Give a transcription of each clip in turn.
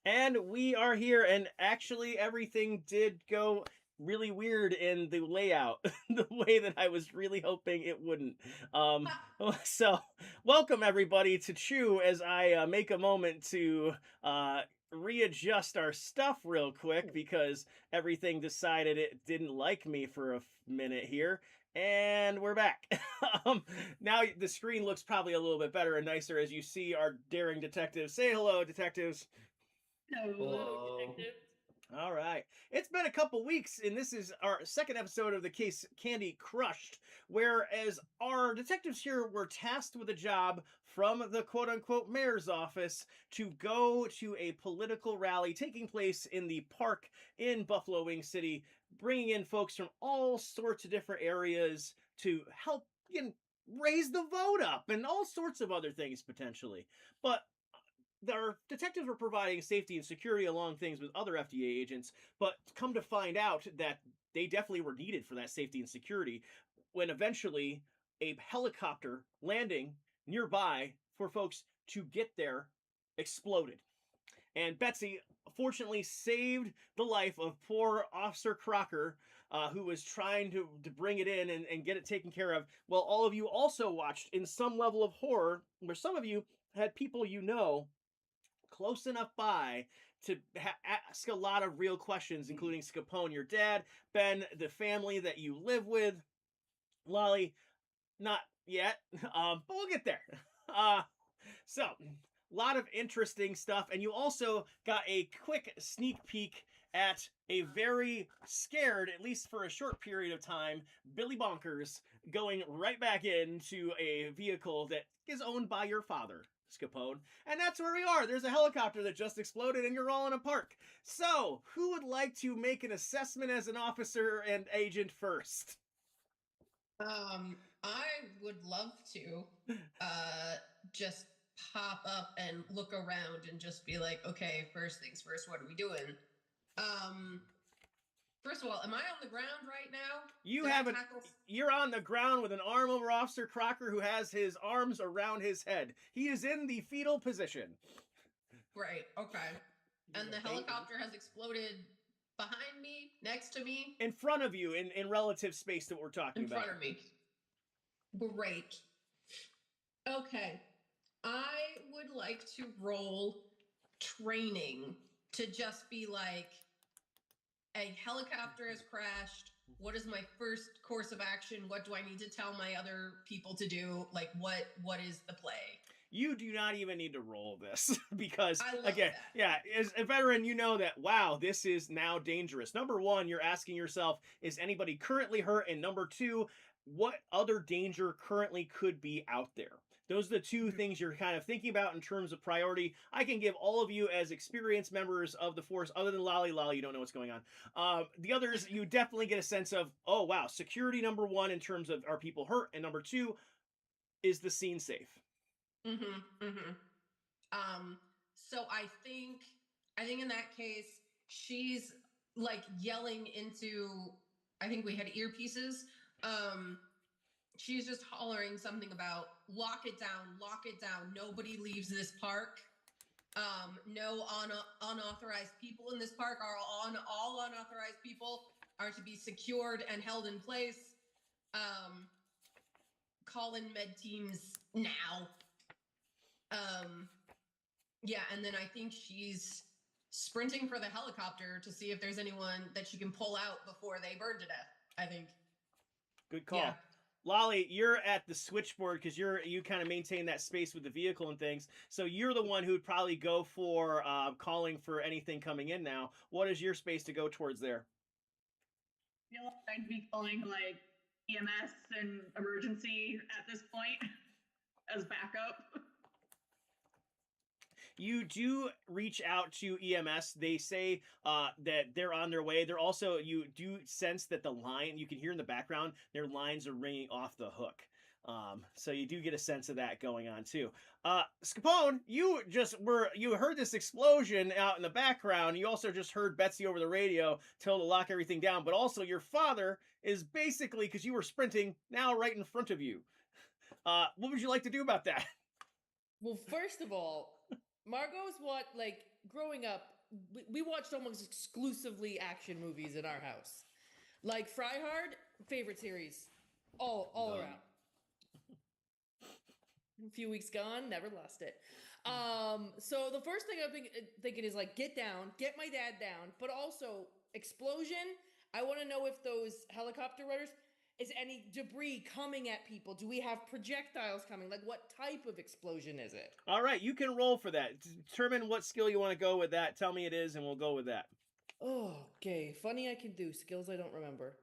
And we are here, and actually, everything did go really weird in the layout, the way that I was really hoping it wouldn't. Um, so, welcome everybody to Chew as I make a moment to uh, readjust our stuff real quick because everything decided it didn't like me for a minute here. And we're back. um, now the screen looks probably a little bit better and nicer as you see our daring detectives. Say hello, detectives. Hello, Hello. detective. All right. It's been a couple weeks, and this is our second episode of the case Candy Crushed, whereas our detectives here were tasked with a job from the quote unquote mayor's office to go to a political rally taking place in the park in Buffalo Wing City, bringing in folks from all sorts of different areas to help raise the vote up and all sorts of other things potentially. But their detectives were providing safety and security along things with other FDA agents, but come to find out that they definitely were needed for that safety and security when eventually a helicopter landing nearby for folks to get there exploded. And Betsy fortunately saved the life of poor Officer Crocker, who was trying to bring it in and get it taken care of. Well, all of you also watched in some level of horror, where some of you had people you know close enough by to ask a lot of real questions, including Scapone, your dad, Ben, the family that you live with, Lolly, not yet, but we'll get there. Uh, so, a lot of interesting stuff, and you also got a quick sneak peek at a very scared, at least for a short period of time, Billy Bonkers going right back into a vehicle that is owned by your father, Scapone. And that's where we are. There's a helicopter that just exploded, and you're all in a park. So, who would like to make an assessment as an officer and agent first? I would love to just pop up and look around and just be like, okay, first things first, what are we doing? Um, First of all, am I on the ground right now? You Did I haven't. tackle? You're on the ground with an arm over Officer Crocker, who has his arms around his head. He is in the fetal position. Right, okay. And the helicopter has exploded behind me, next to me, in front of you, in relative space that we're talking in about. front of me. Great. Okay. I would like to roll training to just be like, a helicopter has crashed. What is my first course of action? What do I need to tell my other people to do? Like, what is the play? You do not even need to roll this because, I love again, that. yeah, as a veteran, you know that, wow, this is now dangerous. Number one, you're asking yourself, is anybody currently hurt? And number two, what other danger currently could be out there? Those are the two things you're kind of thinking about in terms of priority. I can give all of you as experienced members of the force, other than Lolly. Lolly, you don't know what's going on. The others, you definitely get a sense of, oh, wow, security number one in terms of are people hurt? And number two, is the scene safe? Mm-hmm. Mm-hmm. Um, so I think in that case, she's like yelling into, I think we had earpieces. Um, she's just hollering something about lock it down. Nobody leaves this park. No unauthorized people in this park are all unauthorized people are to be secured and held in place. Um, Call in med teams now. Um, yeah, and then I think she's sprinting for the helicopter to see if there's anyone that she can pull out before they burn to death. I think. Good Yeah. call. Lolly, you're at the switchboard because you kind of maintain that space with the vehicle and things. So you're the one who would probably go for calling for anything coming in now. What is your space to go towards there? I feel like I'd be calling like EMS and emergency at this point as backup. You do reach out to EMS. They say that they're on their way. They're also, you do sense that the line, you can hear in the background, their lines are ringing off the hook. So you do get a sense of that going on too. Scapone, you heard this explosion out in the background. You also just heard Betsy over the radio tell to lock everything down. But also your father is basically, because you were sprinting, now right in front of you. What would you like to do about that? Well, first of all, Margot's what, like, growing up, we watched almost exclusively action movies in our house. Like Fry Hard, favorite series, all Done. around. A few weeks gone, never lost it. So the first thing I'm thinking is like, get down, get my dad down, but also explosion. I want to know if those helicopter rudders is any debris coming at people. Do we have projectiles coming? Like, what type of explosion is it? All right, you can roll for that. Determine what skill you want to go with that. Tell me it is, and we'll go with that. Oh, okay. Funny I can do skills I don't remember.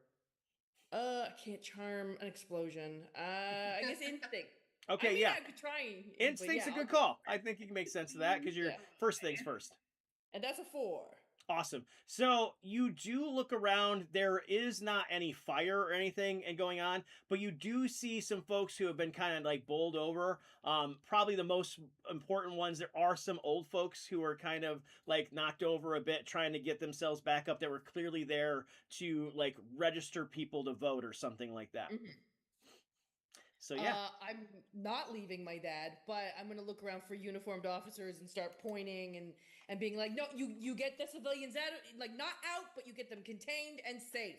I can't charm an explosion. I guess instinct. Okay, I mean, yeah. I could try. Instinct's a good call. I think you can make sense of that because you're Yeah. first things first. And that's a 4. Awesome. So you do look around. There is not any fire or anything going on, but you do see some folks who have been kind of like bowled over. Probably the most important ones. There are some old folks who are kind of like knocked over a bit, trying to get themselves back up. That were clearly there to like register people to vote or something like that. Mhm. So yeah. I'm not leaving my dad, but I'm gonna look around for uniformed officers and start pointing and being like, no, you get the civilians out, like not out, but you get them contained and safe.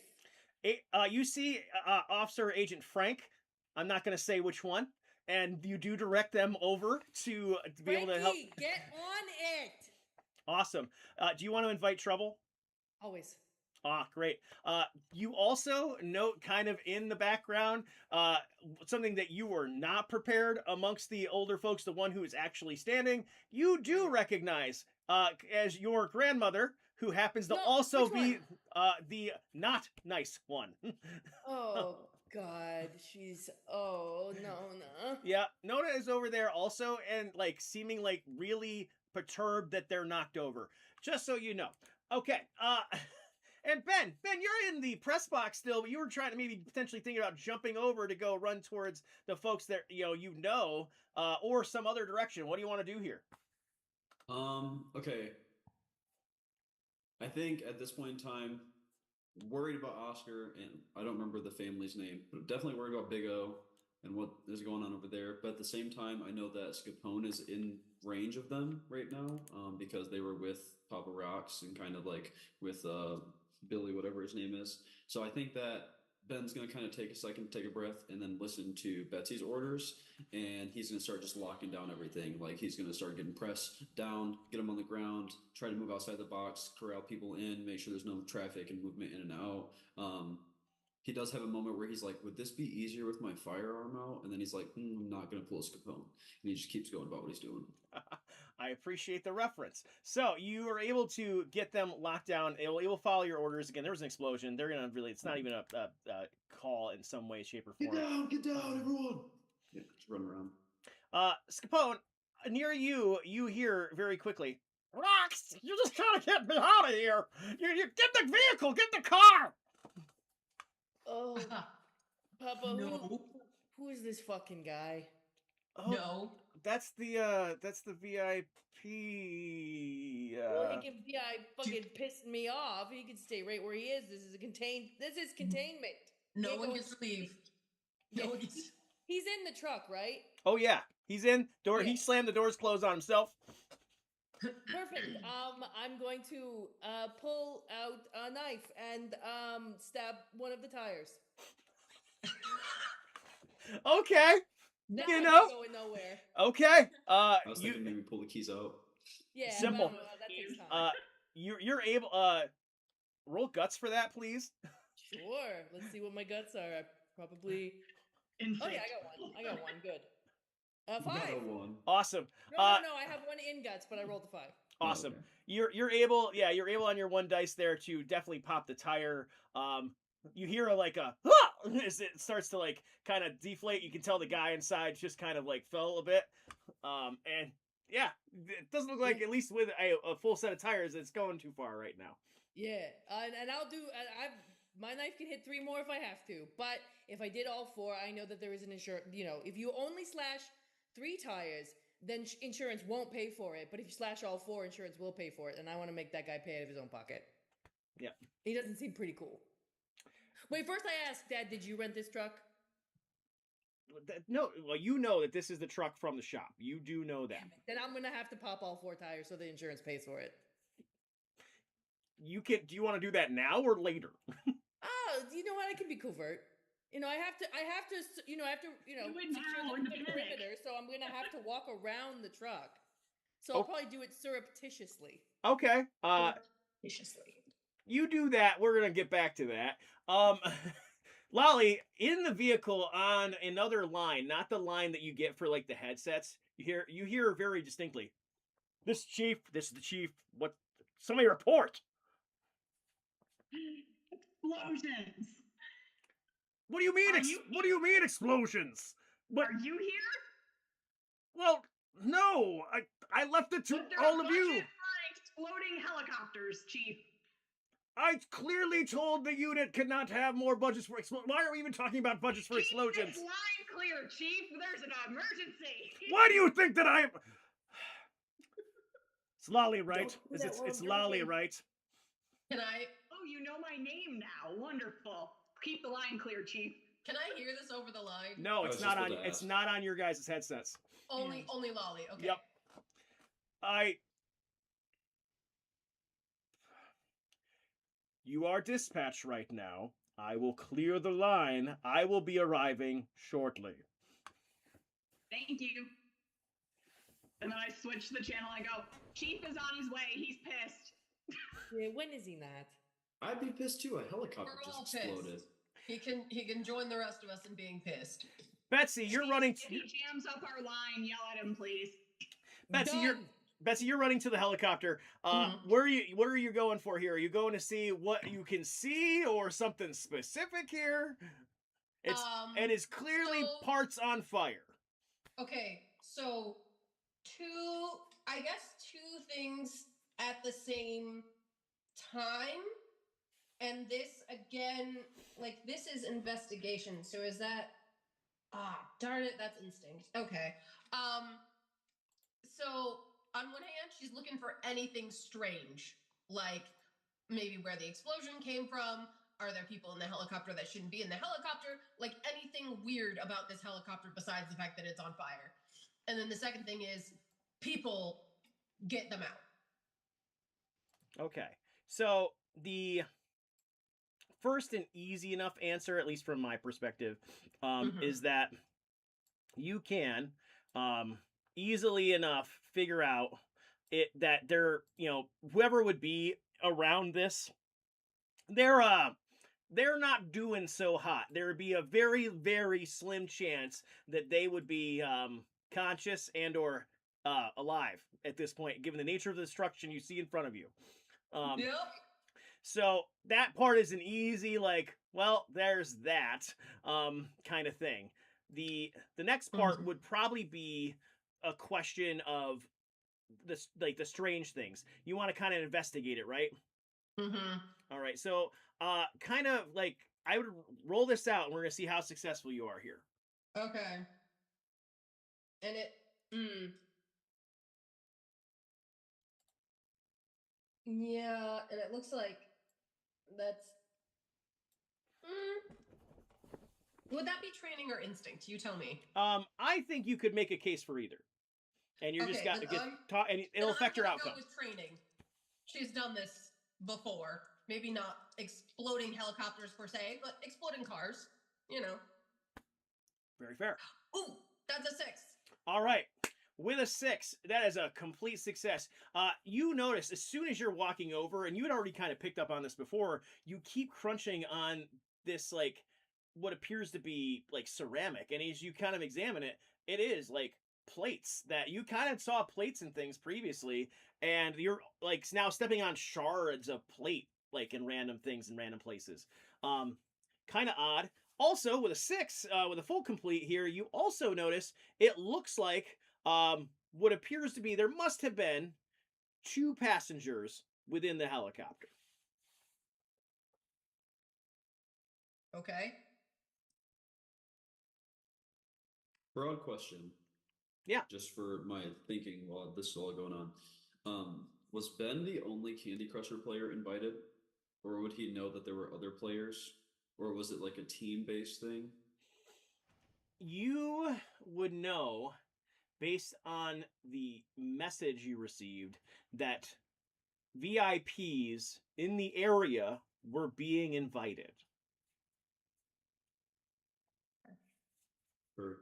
You see Officer Agent Frank. I'm not going to say which one. And you do direct them over to be able to help. Frankie, get on it. Awesome. Do you want to invite trouble? Always. Ah, great. You also note kind of in the background something that you were not prepared amongst the older folks, the one who is actually standing. You do recognize as your grandmother, who happens to No, also which be one? the not nice one. Oh God, she's oh no. Yeah, Nona is over there also and like seeming like really perturbed that they're knocked over. Just so you know. Okay. And Ben, you're in the press box still, but you were trying to maybe potentially thinking about jumping over to go run towards the folks that or some other direction. What do you want to do here? Okay. I think at this point in time, worried about Oscar, and I don't remember the family's name, but definitely worried about Big O and what is going on over there. But at the same time, I know that Scapone is in range of them right now, because they were with Papa Rocks and kind of like with Billy, whatever his name is. So I think that Ben's going to kind of take a second, take a breath, and then listen to Betsy's orders. And he's going to start just locking down everything. Like he's going to start getting press down, get them on the ground, try to move outside the box, corral people in, make sure there's no traffic and movement in and out. He does have a moment where he's like, would this be easier with my firearm out? And then he's like, I'm not going to pull a Scapone. And he just keeps going about what he's doing. I appreciate the reference. So you are able to get them locked down. It will follow your orders. Again, there was an explosion. They're going to really, it's not even a call in some way, shape, or form. Get down, everyone. Yeah, just run around. Scapone, near you, you hear very quickly, Rocks, you just gotta get me out of here. You get the vehicle, get the car. Oh, Papa, No. who is this fucking guy? Oh, No. that's the VIP. Well, he can be fucking pissing me off. He can stay right where he is. This is containment. No Can't one go gets in- to leave. No one gets. He's in the truck, right? Oh yeah, he's in door. He Yeah. slammed the doors closed on himself. Perfect. I'm going to pull out a knife and stab one of the tires. Okay, That You ain't know? going nowhere. okay. I was You thinking maybe pull the keys out. Yeah, Simple. but, that takes time. you're able. Roll guts for that, please. Sure. Let's see what my guts are. I probably. Instinct. Oh yeah, I got one. Good. You got 5. a 1. Awesome. No, I have one in guts, but I rolled a 5. Awesome. Okay. You're able. Yeah, you're able on your one dice there to definitely pop the tire. You hear as it starts to like kind of deflate. You can tell the guy inside just kind of like fell a bit. And yeah, it doesn't look like, at least with a full set of tires, it's going too far right now. Yeah, and I'll do. My knife can hit 3 more if I have to, but if I did all 4, I know that there is an insurance. If you only slash 3 tires, then insurance won't pay for it. But if you slash all 4, insurance will pay for it, and I want to make that guy pay out of his own pocket. Yeah. He doesn't seem pretty cool. Wait, first I asked, Dad, did you rent this truck? No, well, you know that this is the truck from the shop. You do know that. Damn it. Then I'm gonna have to pop all 4 tires so the insurance pays for it. you can. Do you want to do that now or later? Oh, you know what? I can be covert. I have to, Do it secure now in the the panic. perimeter, so I'm gonna have to walk around the truck. So I'll Oh. probably do it surreptitiously. Okay. Viciously. You do that. We're gonna get back to that. Lolly, in the vehicle on another line, not the line that you get for like the headsets, you hear very distinctly. This is the chief. What? Somebody report. Explosions. What do you mean? Are you- What do you mean explosions? What? Are you here? Well, no. I left it to But there's all of you. budget for exploding helicopters, Chief. I clearly told the unit could not have more budgets for explosions. Why are we even talking about budgets for Keep explosions? this line clear, Chief. There's an emergency. Why do you think that I am? It's Lolly, right? Don't do that It's while I'm Lolly, drinking. right? Can I Oh, you know my name now. Wonderful. Keep the line clear, Chief. hear this over the line? No, I it's was not just on. about to It's ask. not on your guys' headsets. Only Lolly. Okay. Yep. You are dispatched right now. I will clear the line. I will be arriving shortly. Thank you. And then I switch the channel. I go, Chief is on his way. He's pissed. Yeah, when is he not? I'd be pissed too. A helicopter We're all just exploded. pissed. He can join the rest of us in being pissed. Betsy, you're Chief, running. If he jams up our line, yell at him, please. Betsy, you're running to the helicopter. Mhm. What are you going for here? Are you going to see what you can see or something specific here? It is clearly so- parts on fire. Okay, so two things at the same time. And this again, like this is investigation. So is that darn it, that's instinct. Okay. So on one hand, she's looking for anything strange, like maybe where the explosion came from. Are there people in the helicopter that shouldn't be in the helicopter? Like anything weird about this helicopter besides the fact that it's on fire. And then the second thing is people, get them out. Okay. So the first and easy enough answer, at least from my perspective, Mhm. is that you can easily enough figure out that they're, whoever would be around this, they're not doing so hot. There would be a very, very slim chance that they would be conscious and or alive at this point, given the nature of the destruction you see in front of you. Yep. So that part is an easy, like, well, there's that kind of thing. The next part Mhm. would probably be a question of the strange things. You want to kind of investigate it, right? Mm-hmm. All right. So kind of like I would roll this out and we're gonna see how successful you are here. Okay. And yeah, and it looks like that's. Would that be training or instinct? You tell me. I think you could make a case for either. And you're just Okay, got to then get I'm- taught, and it'll Then affect I'm your gonna outcome. Go with training. She's done this before. Maybe not exploding helicopters per se, but exploding cars. You know. Very fair. Ooh, that's a 6. All right. With a 6, that is a complete success. You notice as soon as you're walking over, and you had already kind of picked up on this before, you keep crunching on this, like, what appears to be, like, ceramic. And as you kind of examine it, it is, like, plates that you kind of saw plates and things previously. And you're, like, now stepping on shards of plate, like, in random things in random places. Kind of odd. Also, with a 6, with a full complete here, you also notice it looks like what appears to be there must have been 2 passengers within the helicopter. Okay. Broad question. Yeah. Just for my thinking while this is all going on. Was Ben the only Candy Crusher player invited? Or would he know that there were other players? Or was it like a team-based thing? You would know, based on the message you received, that VIPs in the area were being invited. Or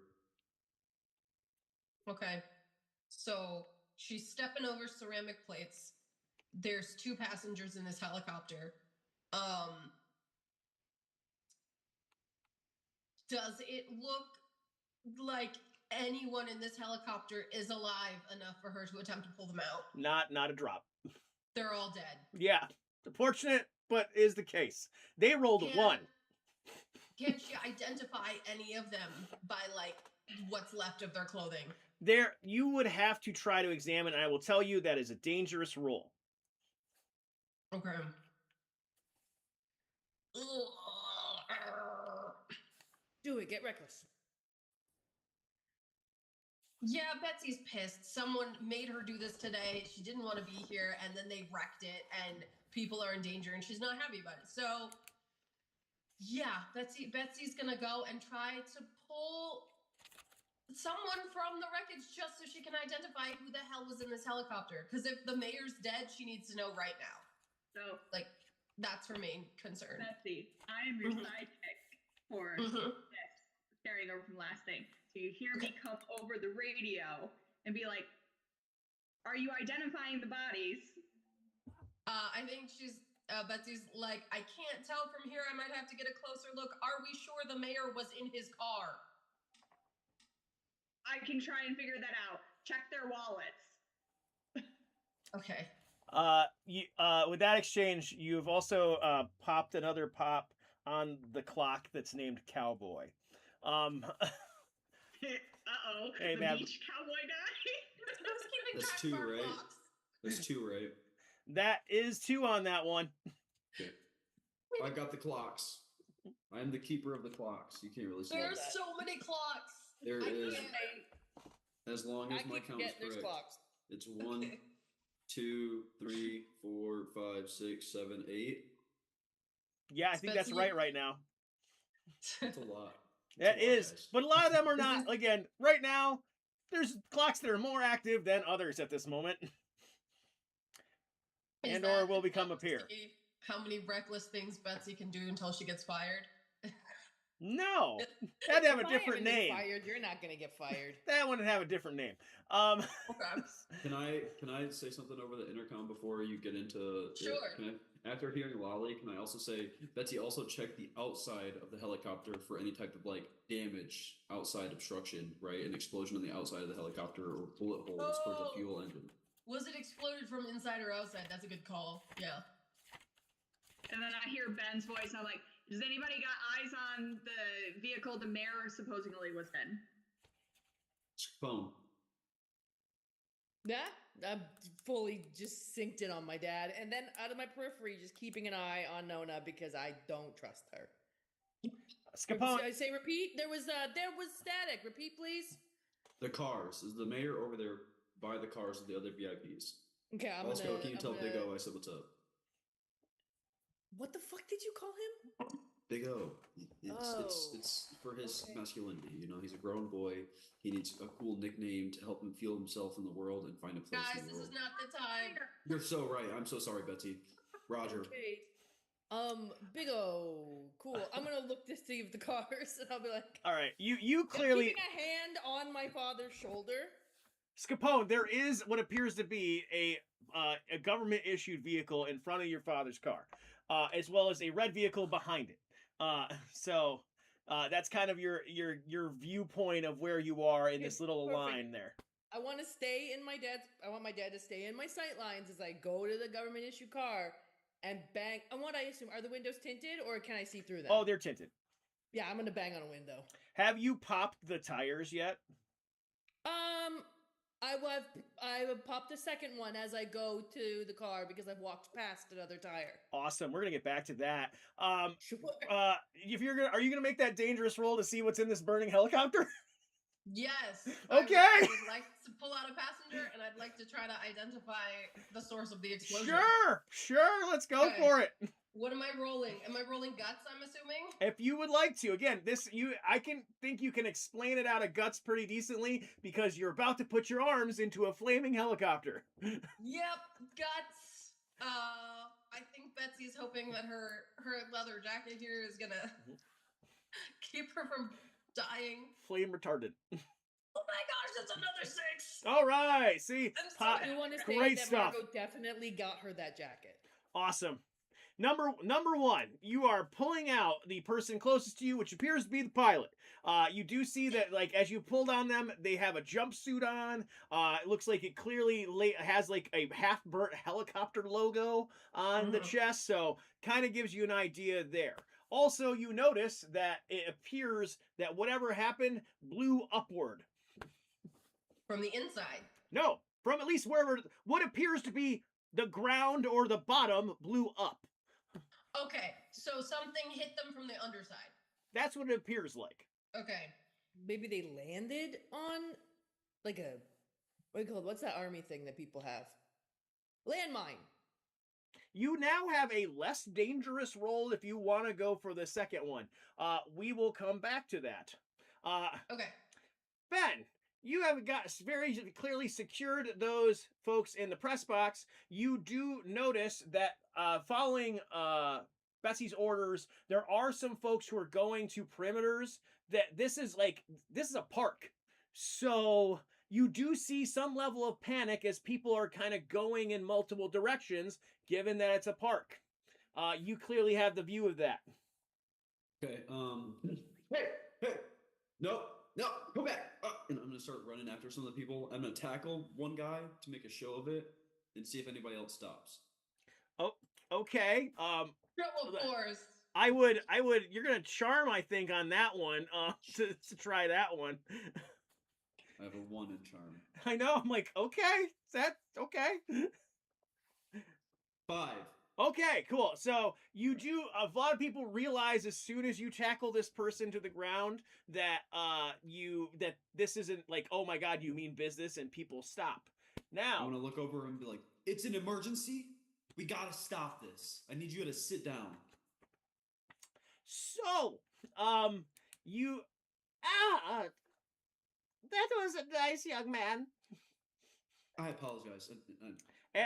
Okay. So she's stepping over ceramic plates. There's 2 passengers in this helicopter. Does it look like anyone in this helicopter is alive enough for her to attempt to pull them out? Not a drop. They're all dead. Yeah, unfortunate, but is the case. They rolled a Can- 1. Can she identify any of them by like what's left of their clothing? There, you would have to try to examine. And I will tell you that is a dangerous roll. Okay. Do it. Get reckless. Yeah, Betsy's pissed. Someone made her do this today. She didn't want to be here, and then they wrecked it, and people are in danger, and she's not happy about it. So, yeah, Betsy's gonna go and try to pull someone from the wreckage just so she can identify who the hell was in this helicopter. Because if the mayor's dead, she needs to know right now. So, Like, that's her main concern. Betsy, I am your Mhm. sidekick for Mhm. this, carrying over from last thing. So you hear me come over the radio and be like, "Are you identifying the bodies?" I think Betsy's like, I can't tell from here. I might have to get a closer look. Are we sure the mayor was in his car? I can try and figure that out. Check their wallets. Okay. With that exchange, you've also popped another pop on the clock that's named Cowboy. Uh-oh. Hey, the man. beach cowboy guy? Who's keeping That's track 2, of our right? clocks? There's 2, right? That is 2 on that one. Okay. I got the clocks. I am the keeper of the clocks. You can't really say There's that. so many clocks. There I is, can't- as long I as my keep count is forgetting there's correct. clocks. It's 1, Okay. 2, 3, 4, 5, 6, 7, 8. Yeah, I think that's Especially- right now. That's a lot. That That's a lot, is, guys. but a lot of them are This not. is- Again, right now, there's clocks that are more active than others at this moment. Is And or that will become a enough to peer. see how many reckless things Betsy can do until she gets fired? No, that'd have a If I different haven't been name. Fired, you're not gonna get fired. That one would have a different name. Okay. Can I say something over the intercom before you get into it? Sure. After hearing Lolly, can I also say, Betsy, also check the outside of the helicopter for any type of like damage, outside obstruction, right? An explosion on the outside of the helicopter or bullet holes towards the Oh. fuel engine. Was it exploded from inside or outside? That's a good call. Yeah. And then I hear Ben's voice, and I'm like, does anybody got eyes on the vehicle the mayor supposedly was in? Phone. Yeah, I'm fully just synced in on my dad, and then out of my periphery, just keeping an eye on Nona because I don't trust her. Scapone, I say repeat. There was static. Repeat, please. The cars. Is the mayor over there by the cars of the other VIPs? Okay, I'm Also, gonna. can you I'm tell gonna- Big O I said what's up? What the fuck did you call him? Big O. Oh, It's for his okay. masculinity. You know, he's a grown boy. He needs a cool nickname to help him feel himself in the world and find a place Guys, in the this world. is not the time. You're so right. I'm so sorry, Betsy. Roger. Okay. Big O, cool. I'm gonna look to see if the cars, and I'll be like, all right, you I'm clearly, keeping a hand on my father's shoulder. Scapone, there is what appears to be a government issued vehicle in front of your father's car, as well as a red vehicle behind it. So that's kind of your viewpoint of where you are in Okay, this little perfect. line there. I want to stay in my dad's. I want my dad to stay in my sight lines as I go to the government issue car and bang. And what I assume are the windows tinted, or can I see through them? Oh, they're tinted. Yeah, I'm gonna bang on a window. Have you popped the tires yet? I have popped the second one as I go to the car because I've walked past another tire. Awesome. We're gonna get back to that. Sure. If you're gonna, are you gonna make that dangerous roll to see what's in this burning helicopter? Yes. Okay. I would like to pull out a passenger, and I'd like to try to identify the source of the explosion. Sure. Let's go Okay. for it. What am I rolling? Am I rolling guts? I'm assuming. If you would like to, again, I can think you can explain it out of guts pretty decently because you're about to put your arms into a flaming helicopter. Yep, guts. I think Betsy's hoping that her leather jacket here is gonna keep her from dying. Flame retardant. Oh my gosh, that's another 6. All right. See, I'm so pot- happy. I want to say great that stuff. Margot definitely got her that jacket. Awesome. Number one, you are pulling out the person closest to you, which appears to be the pilot. You do see that, like, as you pull down them, they have a jumpsuit on. It looks like it clearly has like a half-burnt helicopter logo on the chest, so kind of gives you an idea there. Also, you notice that it appears that whatever happened blew upward. From the inside. No, from at least wherever what appears to be the ground or the bottom blew up. Okay, so something hit them from the underside. That's what it appears like. Okay. Maybe they landed on like a what do you call it? What's that army thing that people have? Landmine. You now have a less dangerous roll if you want to go for the second one. We will come back to that. Okay. Ben, you have got very clearly secured those folks in the press box. You do notice that following Betsy's orders, there are some folks who are going to perimeters. That this is a park, so you do see some level of panic as people are kind of going in multiple directions, given that it's a park. You clearly have the view of that. Okay. Hey, no, go back. And I'm gonna start running after some of the people. I'm gonna tackle one guy to make a show of it and see if anybody else stops. Oh, okay. Show of force. I would. You're gonna charm, I think, on that one. To try that one. I have a 1 in charm. I know. I'm like, okay, is that okay? 5. Okay, cool. So you do. A lot of people realize as soon as you tackle this person to the ground that that this isn't like, oh my god, you mean business, and people stop. I Now, want to look over and be like, "It's an emergency. We gotta stop this. I need you to sit down." so you that was a nice young man. I apologize.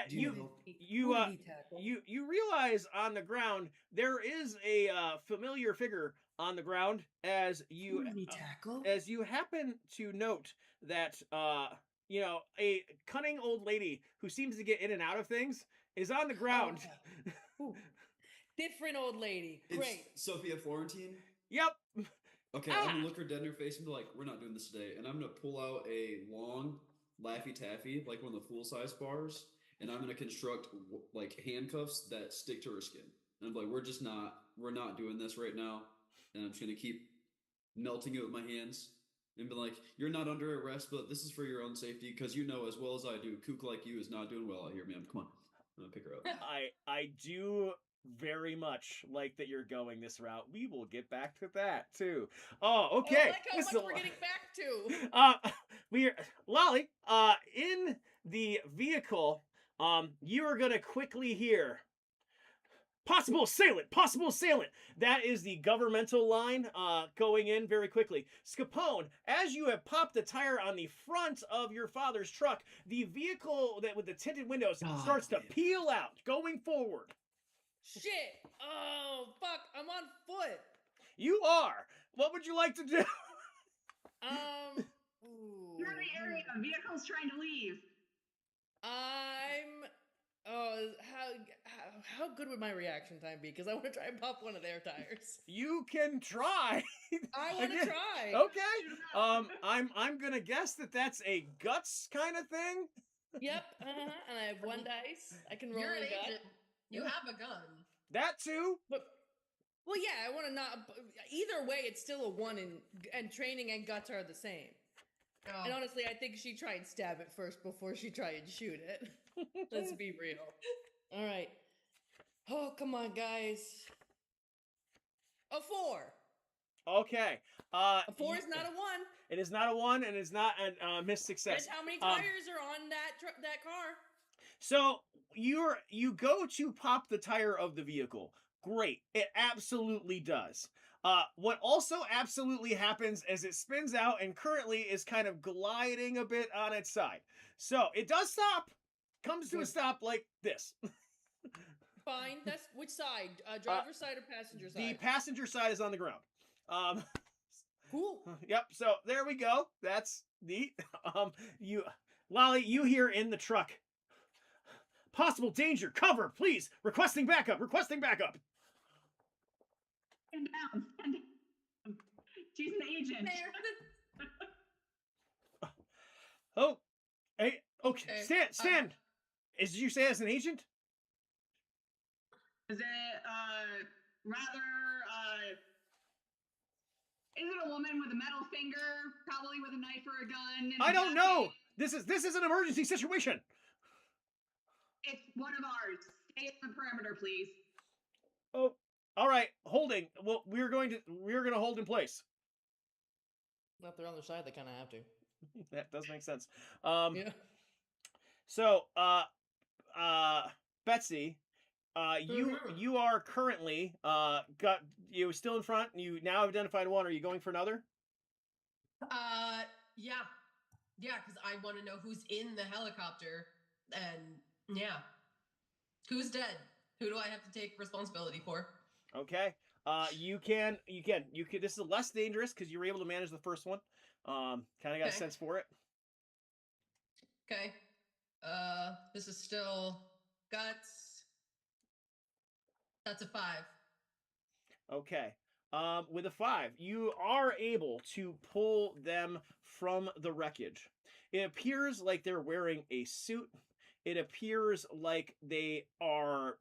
Do You need help? Who did he tackle? you realize on the ground there is a familiar figure on the ground as Who you did he tackle? as you happen to note that a cunning old lady who seems to get in and out of things is on the ground. Oh, ooh. Different old lady. It's Great. Sophia Florentine. Yep. Okay, I'm gonna look her dead in her face and be like, "We're not doing this today." And I'm gonna pull out a long Laffy Taffy, like one of the full-size bars, and I'm gonna construct like handcuffs that stick to her skin. And I'm like, we're not doing this right now. And I'm just gonna keep melting it with my hands and be like, "You're not under arrest, but this is for your own safety, because you know as well as I do, kook like you is not doing well out here, ma'am. Come on." I'm gonna pick her up. I do very much like that you're going this route. We will get back to that too. Oh, okay. I like how This much is a we're lot. getting back to. We're Lolly, in the vehicle, you are gonna quickly hear possible assailant. That is the governmental line going in very quickly. Scapone, as you have popped the tire on the front of your father's truck, the vehicle that with the tinted windows starts to peel out, going forward. Shit. Oh, fuck. I'm on foot. You are. What would you like to do? Ooh. You're in the area. Vehicle's trying to leave. How good would my reaction time be? Because I want to try and pop one of their tires. You can try. I want to Again. try. Okay. I'm gonna guess that that's a guts kind of thing. Yep. And I have 1 dice. I can roll You're a an gut. agent. You have a gun. That too. But well, yeah, I want to not. Either way, it's still a 1, and training and guts are the same. Oh. And honestly, I think she tried and stab it first before she tried and shoot it. Let's be real. All right. Oh, come on, guys. A 4. Okay. A 4 is not a 1. It is not a 1, and it's not a missed Guess success. how many tires are on that car? So you go to pop the tire of the vehicle. Great. It absolutely does. What also absolutely happens is it spins out and currently is kind of gliding a bit on its side. So it does stop. Comes to a stop like this. Fine. That's which side? Driver's side or passenger The side? passenger side is on the ground. Cool. Yep. So there we go. That's neat. Lolly, you hear in the truck. Possible danger. Cover, please. Requesting backup. Requesting backup. Stand down. Stand down. She's an agent. Oh, hey, okay. Okay, Stand. Did you say as an agent? Is it rather is it a woman with a metal finger, probably with a knife or a gun? And I a don't know. jacket? This is an emergency situation. It's one of ours. Stay in the perimeter, please. Oh, all right. Holding. Well, we're gonna hold in place. Well, if they're on their side, they kind of have to. That does make sense. Yeah. So, Betsy, Mhm. you are currently got you still in front. You now identified one. Are you going for another? Yeah, because I want to know who's in the helicopter, and yeah, who's dead? Who do I have to take responsibility for? Okay. You can. This is less dangerous because you were able to manage the first one. Kind of got a Okay. sense for it. Okay. This is still guts. That's a 5. Okay. With a 5, you are able to pull them from the wreckage. It appears like they're wearing a suit. It appears like they are,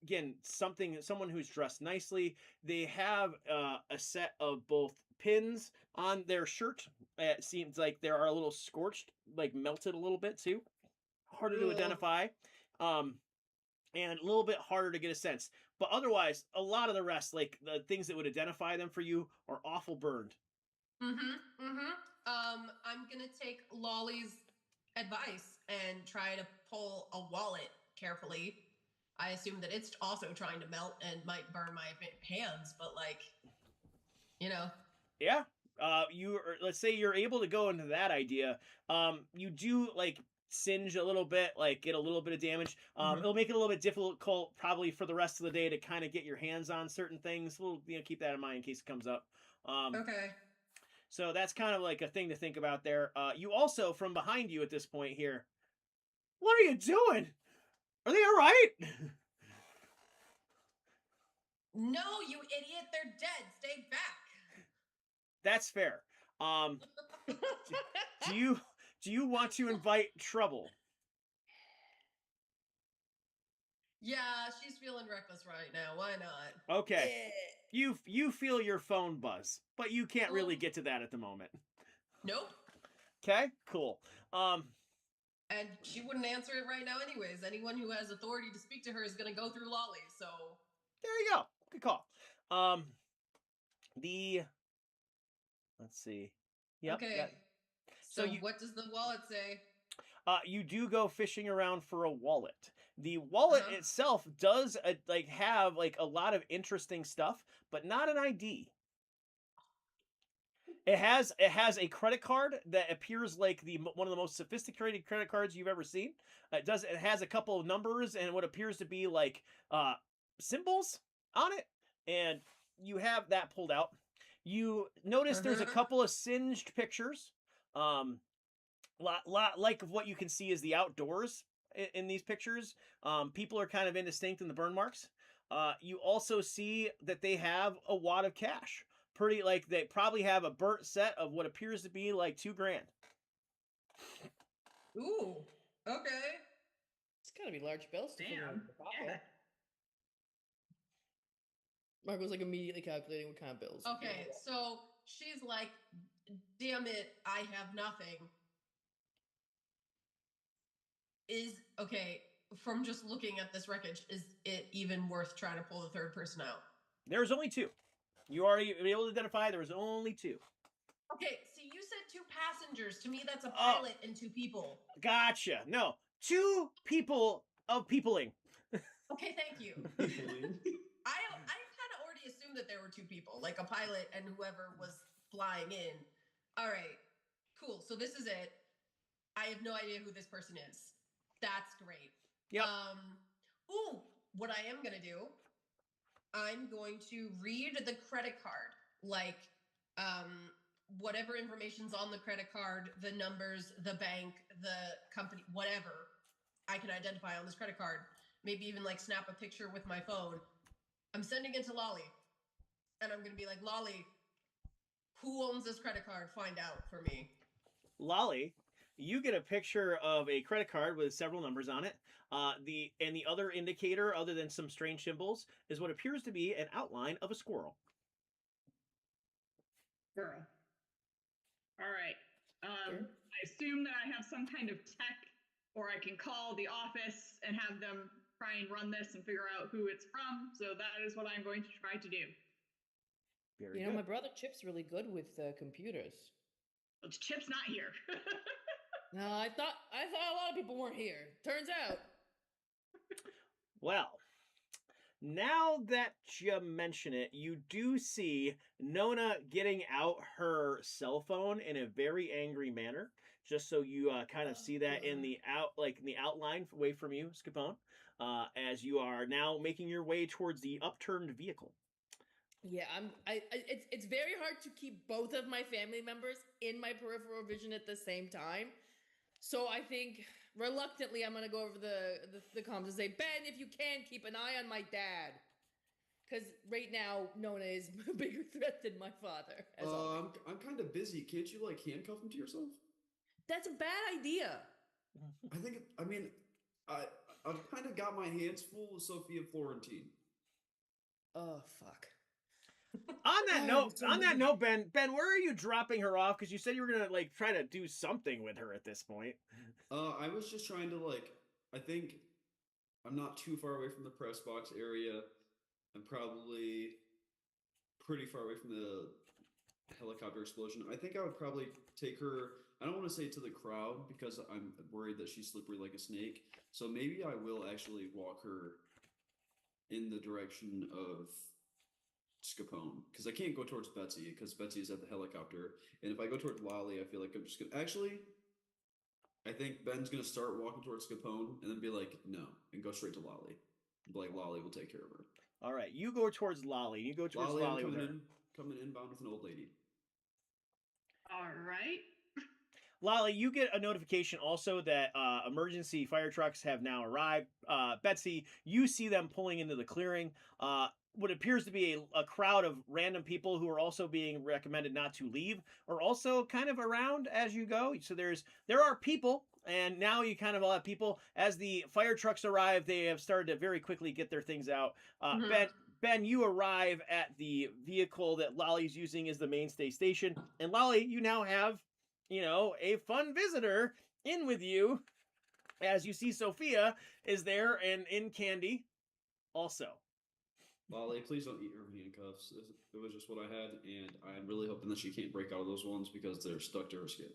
again, someone who's dressed nicely. They have a set of both pins on their shirt. It seems like they are a little scorched, like melted a little bit too. Harder to Ugh. identify. And a little bit harder to get a sense. But otherwise, a lot of the rest, like the things that would identify them for you, are awful burned. I'm gonna take Lolly's advice and try to pull a wallet carefully. I assume that it's also trying to melt and might burn my hands, but Yeah. Let's say you're able to go into that idea. You do like singe a little bit, like get a little bit of damage. Mhm. It'll make it a little bit difficult probably for the rest of the day to kind of get your hands on certain things. We'll keep that in mind in case it comes up. Okay. So that's kind of like a thing to think about there. You also, from behind you at this point here, what are you doing? Are they all right? No, you idiot! They're dead. Stay back. That's fair. Do you want to invite trouble? Yeah, she's feeling reckless right now. Why not? Okay. You feel your phone buzz, but you can't really get to that at the moment. Nope. Okay, cool. And she wouldn't answer it right now, anyways. Anyone who has authority to speak to her is going to go through Lolly. So there you go. Good call. Let's see. Yep. okay. So So you- what does the wallet say? You do go fishing around for a wallet. The wallet Uh-huh. itself does have like a lot of interesting stuff, but not an ID. It has a credit card that appears like one of the most sophisticated credit cards you've ever seen. It has a couple of numbers and what appears to be like symbols on it, and you have that pulled out. You notice there's a Uh-huh. couple of singed pictures. Lot like of what you can see is the outdoors in these pictures. People are kind of indistinct in the burn marks. You also see that they have a wad of cash. Pretty like they probably have a burnt set of what appears to be like $2,000. Ooh. Okay. It's gotta be large bills to figure out Damn. the pop Yeah. up. Marco's like immediately calculating what kind of bills. Okay. So she's like, "Damn it, I have nothing." Okay. From just looking at this wreckage, is it even worth trying to pull the third person out? There's only 2. You already were able to identify there was only 2. Okay. See, you said 2 passengers. To me, that's a Oh. pilot and 2 people. Gotcha. No, 2 people of peopling. Okay. Thank you. I kind of already assumed that there were 2 people, like a pilot and whoever was flying in. All right, cool. So this is it. I have no idea who this person is. That's great. Yep. Ooh, what I am gonna do, I'm going to read the credit card, like whatever information's on the credit card, the numbers, the bank, the company, whatever I can identify on this credit card. Maybe even like snap a picture with my phone. I'm sending it to Lolly, and I'm gonna be like, Lolly, who owns this credit card? Find out for me. Lolly, you get a picture of a credit card with several numbers on it. The other indicator, other than some strange symbols, is what appears to be an outline of a squirrel. Girl. All right. Sure. I assume that I have some kind of tech, or I can call the office and have them try and run this and figure out who it's from. So that is what I'm going to try to do. Very You know, good. my brother Chip's really good with computers. Well, Chip's not here. No, I thought a lot of people weren't here. Turns out. Well, now that you mention it, you do see Nona getting out her cell phone in a very angry manner. Just so you kind of see that in the outline away from you, Scapone, as you are now making your way towards the upturned vehicle. Yeah, it's very hard to keep both of my family members in my peripheral vision at the same time. So I think reluctantly I'm gonna go over the comms and say, Ben, if you can, keep an eye on my dad. Because right now, Nona is a bigger threat than my father. As always. I'm kind of busy. Can't you like handcuff him to yourself? That's a bad idea. I mean, I've kind of got my hands full with Sophia Florentine. Oh fuck. On that note, Ben, where are you dropping her off? Because you said you were gonna like try to do something with her at this point. I was just trying to like. I think I'm not too far away from the press box area. I'm probably pretty far away from the helicopter explosion. I think I would probably take her. I don't want to say to the crowd because I'm worried that she's slippery like a snake. So maybe I will actually walk her in the direction of Scapone because I can't go towards Betsy because Betsy is at the helicopter, and if I go towards Lolly, I feel like I'm just gonna actually. I think Ben's gonna start walking towards Scapone and then be like, no, and go straight to Lolly. Be like Lolly will take care of her. All right, you go towards Lolly. You go towards Lolly with her. Coming inbound with an old lady. All right. Lolly, you get a notification also that emergency fire trucks have now arrived. Betsy, you see them pulling into the clearing. What appears to be a crowd of random people who are also being recommended not to leave are also kind of around as you go. So there are people, and now you kind of all have people. As the fire trucks arrive, they have started to very quickly get their things out. Ben, you arrive at the vehicle that Lolly's using as the mainstay station. And Lolly, you now have, a fun visitor in with you as you see Sophia is there and in Candy also. Lolly, please don't eat her handcuffs. It was just what I had, and I'm really hoping that she can't break out of those ones because they're stuck to her skin.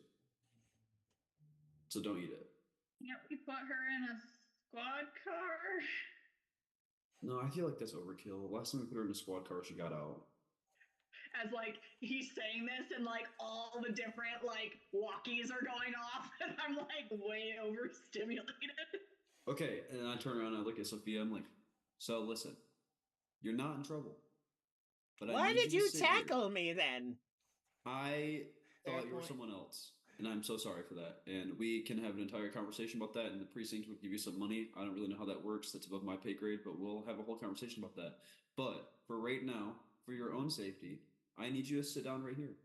So don't eat it. Yep, we put her in a squad car. No, I feel like that's overkill. Last time we put her in a squad car, she got out. As like he's saying this and like all the different like walkies are going off and I'm like way overstimulated. Okay, and I turn around and I look at Sophia. I'm like, so listen, you're not in trouble. But why did you tackle me then? I thought you were point. someone else. And I'm so sorry for that. And we can have an entire conversation about that. And the precinct will give you some money. I don't really know how that works. That's above my pay grade, but we'll have a whole conversation about that. But for right now, for your own safety, I need you to sit down right here.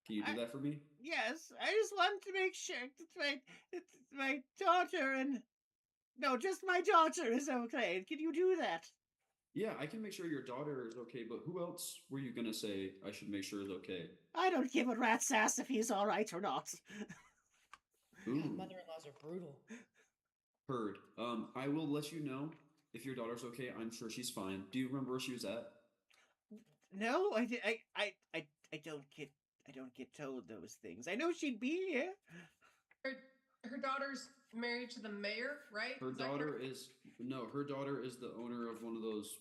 Can you do that for me? Yes, I just want to make sure it's my daughter and no, just my daughter is okay. Can you do that? Yeah, I can make sure your daughter is okay, but who else were you gonna say I should make sure is okay? I don't give a rat's ass if he's all right or not. Ooh, Mother-in-laws are brutal. heard. I will let you know if your daughter's okay. I'm sure she's fine. Do you remember where she was at? No, I don't get told those things. I know she'd be here. Her daughter's married to the mayor, right? Her daughter is the owner of one of those.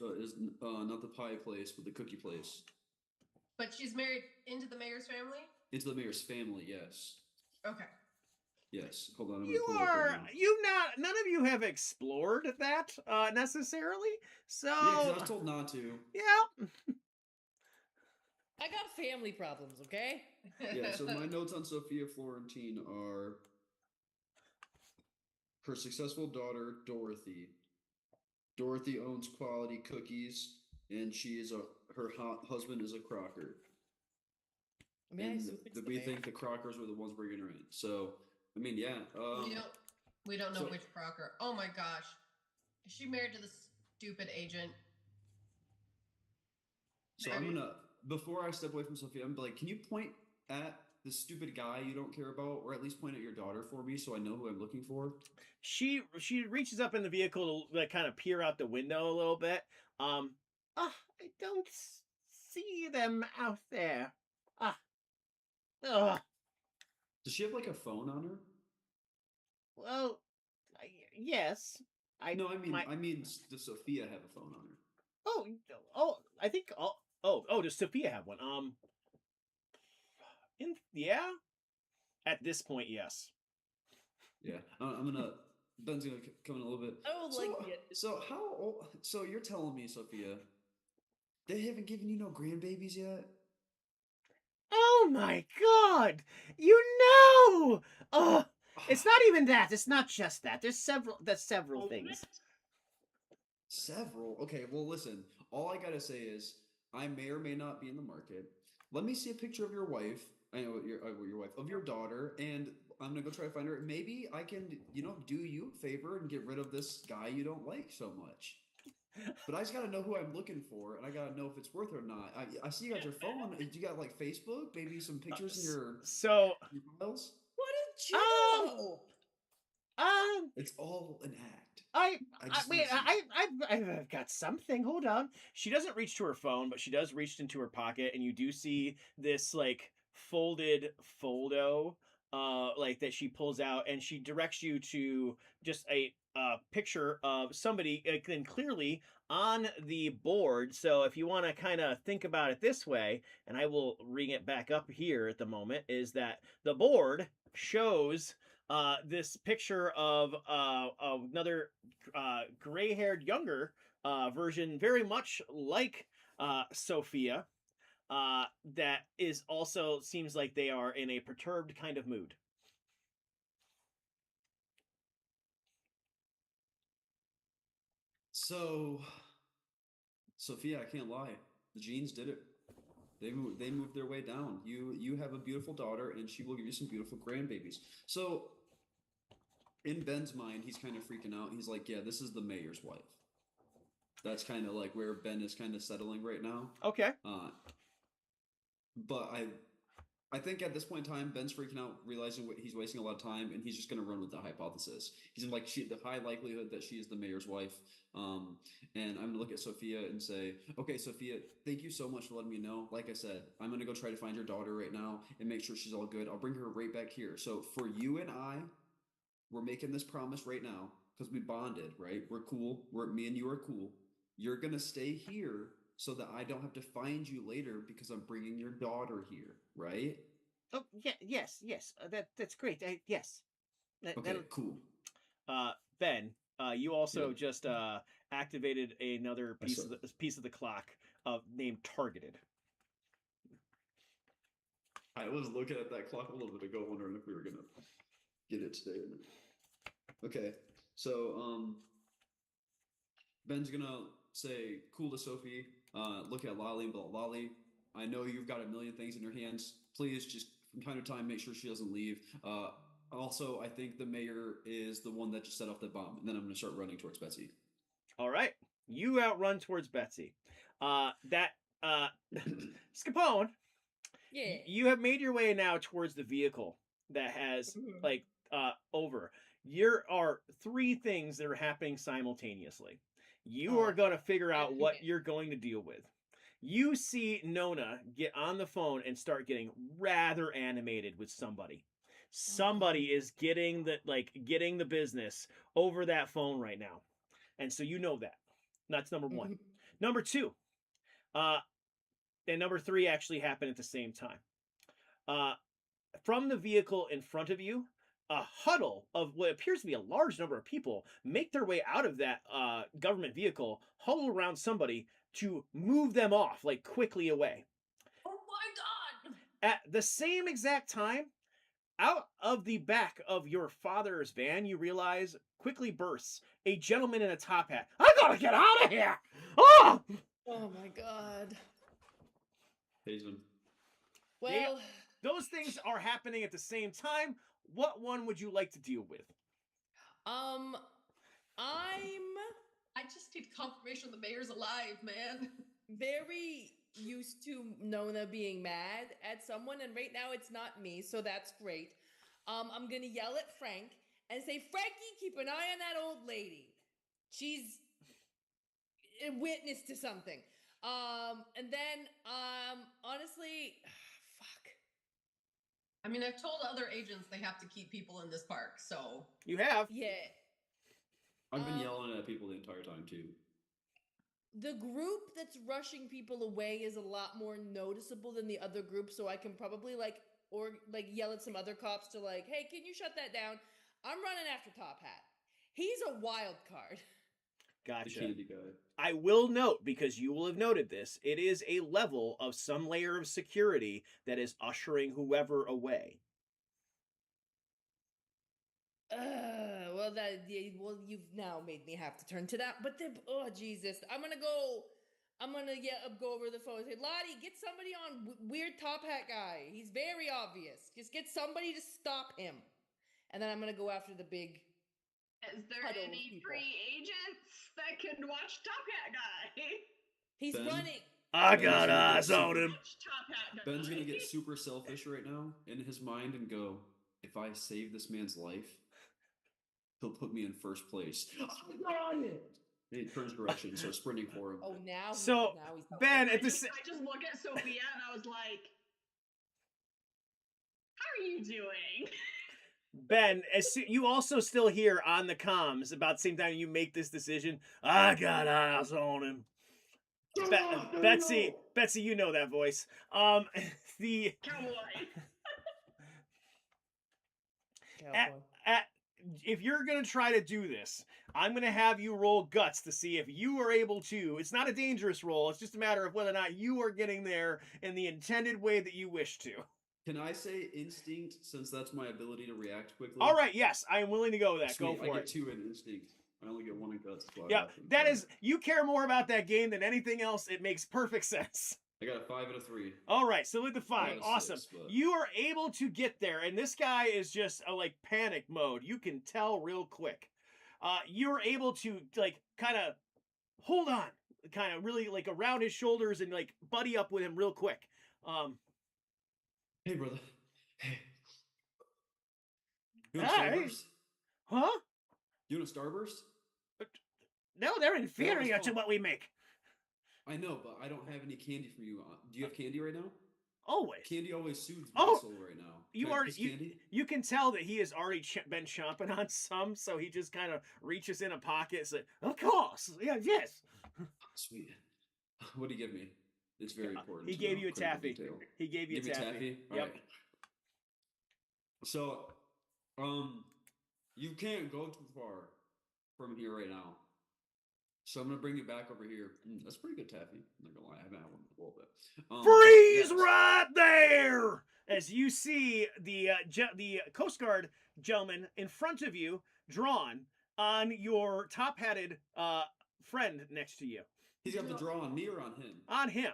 Not the pie place, but the cookie place. But she's married into the mayor's family? Into the mayor's family, yes. Okay. Yes. Hold on. I'm gonna You pull it up are right now. none of you have explored that necessarily. So Yeah, because I was told not to. yeah. I got family problems, okay? Yeah. So my notes on Sophia Florentine are her successful daughter Dorothy. Dorothy owns Quality Cookies, and her husband is a Crocker. I mean, I And assume it's the we mayor. think the Crockers were the ones bringing her in. So, I mean, yeah. We don't know so- which Crocker. Oh my gosh. Is she married to the stupid agent? So I'm gonna before I step away from Sophia, I'm like, can you point at the stupid guy you don't care about, or at least point at your daughter for me so I know who I'm looking for? She reaches up in the vehicle to like kind of peer out the window a little bit. I don't see them out there. Ah, ugh. Does she have like a phone on her? Well, yes. No, I mean, my does Sophia have a phone on her? oh oh I think oh does Sophia have one? Yeah. At this point, yes. Yeah, I'm gonna. Ben's gonna come in a little bit. I would like to get So how old? So you're telling me, Sophia, they haven't given you no grandbabies yet? Oh my god! You know! It's not even that. It's not just that. There's several things. Several. Okay, well, listen. All I gotta say is, I may or may not be in the market. Let me see a picture of your wife. I know your wife of your daughter, and I'm gonna go try to find her. Maybe I can, do you a favor and get rid of this guy you don't like so much. But I just gotta know who I'm looking for, and I gotta know if it's worth it or not. I see you got your phone. Do you got like Facebook? Maybe some pictures in your files. What did you know? It's all an act. I just wait. wanna see. I've got something. Hold on. She doesn't reach to her phone, but she does reach into her pocket, and you do see this like folded foldo, like that she pulls out, and she directs you to just a picture of somebody, and clearly on the board. So if you want to kind of think about it this way, and I will ring it back up here at the moment, is that the board shows this picture of another gray-haired younger version, very much like Sophia, that is also seems like they are in a perturbed kind of mood. So, Sophia, I can't lie. The genes did it. They moved their way down. You have a beautiful daughter, and she will give you some beautiful grandbabies. So, in Ben's mind, he's kind of freaking out. He's like, "Yeah, this is the mayor's wife." That's kind of like where Ben is kind of settling right now. Okay. But I think at this point in time, Ben's freaking out, realizing he's wasting a lot of time, and he's just going to run with the hypothesis. He's in like the high likelihood that she is the mayor's wife. And I'm going to look at Sophia and say, okay, Sophia, thank you so much for letting me know. Like I said, I'm going to go try to find your daughter right now and make sure she's all good. I'll bring her right back here. So for you and I, we're making this promise right now because we bonded, right? We're cool. Me and you are cool. You're going to stay here so that I don't have to find you later because I'm bringing your daughter here, right? Oh yeah, yes. That's great. Yes. Okay, cool. Ben, you also Yeah. just activated another piece of the clock named Targeted. I was looking at that clock a little bit ago, wondering if we were gonna get it today. Okay, so Ben's gonna say cool to Sophie. Look at Lolly and blah Lolly. I know you've got a million things in your hands. Please just from time to time make sure she doesn't leave. Also, I think the mayor is the one that just set off the bomb, and then I'm gonna start running towards Betsy. All right, you outrun towards Betsy. Scapone, Yeah. you have made your way now towards the vehicle that has like over. There are three things that are happening simultaneously. You are going to figure out what you're going to deal with. You see Nona get on the phone and start getting rather animated with somebody. Somebody is getting the business over that phone right now. And so you know that. That's number one. Number two, and number three actually happen at the same time. From the vehicle in front of you, a huddle of what appears to be a large number of people make their way out of that government vehicle, huddle around somebody to move them off, like quickly away. Oh my god! At the same exact time, out of the back of your father's van, you realize quickly bursts a gentleman in a top hat. I gotta get out of here! Oh! Oh my god. Pays him. Well, Those things are happening at the same time. What one would you like to deal with? I'm I just need confirmation the mayor's alive, man. very used to Nona being mad at someone, and right now it's not me, so that's great. I'm gonna yell at Frank and say, Frankie, keep an eye on that old lady. She's a witness to something. And then, honestly, fuck. I mean, I've told other agents they have to keep people in this park, so You have. Yeah. I've been Um, yelling at people the entire time too. The group that's rushing people away is a lot more noticeable than the other group, so I can probably yell at some other cops to like, hey, can you shut that down? I'm running after Top Hat. He's a wild card. The Gotcha. candy guy. I will note, because you will have noted this, it is a level of some layer of security that is ushering whoever away. You've now made me have to turn to that. But oh Jesus, I'm gonna go over the phone and say, Lottie, get somebody on weird top hat guy. He's very obvious. Just get somebody to stop him. And then I'm gonna go after the big. Is there Huddle any people. free agents that can watch Top Hat Guy? He's Ben? running. I Ben's got gonna eyes get on him. Watch Top Hat Guy. Ben's gonna get super selfish right now in his mind and go, if I save this man's life, he'll put me in first place. I got it! And he turns direction, so sprinting for him. Oh, now. So, now he's Ben, I at the just look at Sophia and I was like, how are you doing? Ben, you also still hear on the comms about the same time you make this decision. I got eyes on him. Betsy, you know that voice. The Cowboy. if you're gonna try to do this, I'm gonna have you roll guts to see if you are able to. It's not a dangerous roll. It's just a matter of whether or not you are getting there in the intended way that you wish to. Can I say instinct since that's my ability to react quickly? All right, yes, I am willing to go with that. Sweet, Go I for get it. 2 in instinct. I only get 1 in guts. That's why I Yeah, have them. that is. You care more about that game than anything else. It makes perfect sense. I got a 5 and a 3. All right, so with the 5, got a awesome. 6, but- You are able to get there, and this guy is just like panic mode. You can tell real quick. You're able to like kind of hold on, kind of really like around his shoulders and like buddy up with him real quick. Hey, brother. Hey. You want Hey. Starburst? Huh? You want a Starburst? No, they're inferior to fun. what we make. I know, but I don't have any candy for you. Do you have candy right now? Always. Candy always soothes my Oh, soul right now. you Can I already- kiss candy? You can tell that he has already been chomping on some, so he just kind of reaches in a pocket and says, of course, yeah, yes. Sweet. What do you give me? It's very important. He to gave know you a critical taffy. detail. He gave you Give a me taffy. taffy? Yep. Alright. So, you can't go too far from here right now. So I'm gonna bring you back over here. That's pretty good taffy. I'm not gonna lie, I haven't had one in a little bit. Freeze yes. right there! As you see the Coast Guard gentleman in front of you, drawn on your top-hatted friend next to you. He's got the draw on me or on him? On him.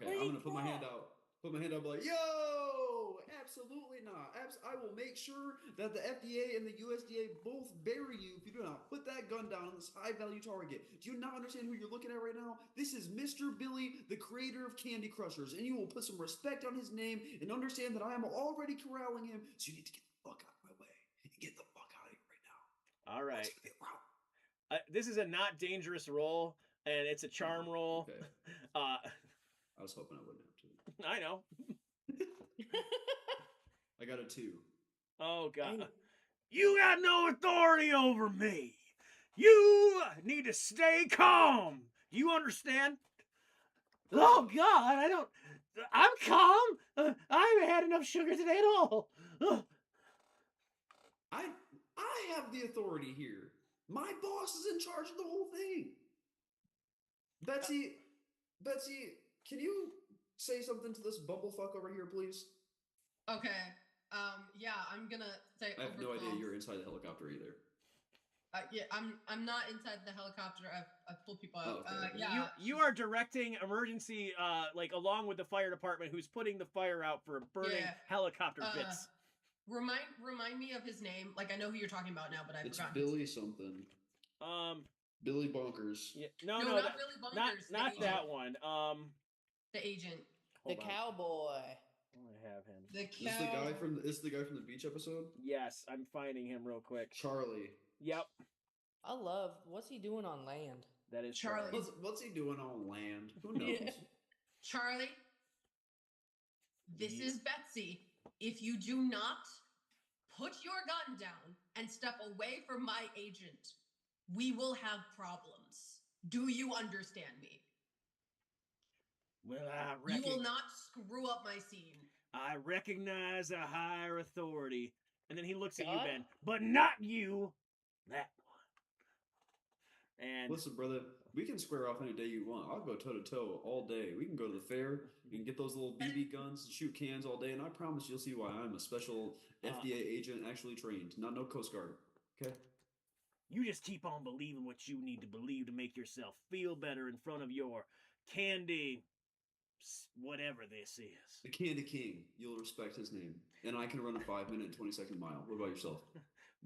Okay, I'm gonna put my hand out. Put my hand out, be like, yo, absolutely not. I will make sure that the FDA and the USDA both bury you if you do not put that gun down on this high-value target. Do you not understand who you're looking at right now? This is Mr. Billy, the creator of Candy Crushers, and you will put some respect on his name and understand that I am already corralling him, so you need to get the fuck out of my way and get the fuck out of here right now. All right. It's gonna be a rout. This is a not dangerous roll, and it's a charm roll. Okay. I was hoping I wouldn't have to. I know. I got a 2. Oh, God. Hey. You got no authority over me. You need to stay calm. Do you understand? Oh, God, I'm calm. I haven't had enough sugar today at all. Ugh. have the authority here. My boss is in charge of the whole thing. Betsy, can you say something to this bumblefuck over here, please? Okay. Yeah, I'm gonna say. I have no idea overcome. you're inside the helicopter either. Yeah, I'm not inside the helicopter. I've pulled people out. Oh, okay. Yeah. You are directing emergency, like along with the fire department, who's putting the fire out for burning Yeah. helicopter bits. Remind me of his name. Like I know who you're talking about now, but I It's forgot. Billy something. Billy Bonkers. Yeah, No, no, not that, Billy Bunkers. not the that agent. one. The agent. The Hold on. cowboy. I have him. The This is the guy from the beach episode? Yes, I'm finding him real quick. Charlie. Yep, I love. What's he doing on land? that is Charlie. Charlie. What's he doing on land? Who knows? Yeah. Charlie. This Yeah. is Betsy. If you do not put your gun down and step away from my agent, we will have problems. Do you understand me? Well, You will not screw up my scene. I recognize a higher authority. And then he looks at you, God? Ben, but not you. That one. And Listen, brother, we can square off any day you want. I'll go toe to toe all day. We can go to the fair. We can get those little BB guns and shoot cans all day. And I promise you'll see why I'm a special FDA agent actually trained, not no Coast Guard. Okay? you just keep on believing what you need to believe to make yourself feel better in front of your candy, whatever this is. The Candy King. You'll respect his name. And I can run a 5-minute and 20-second mile. What about yourself?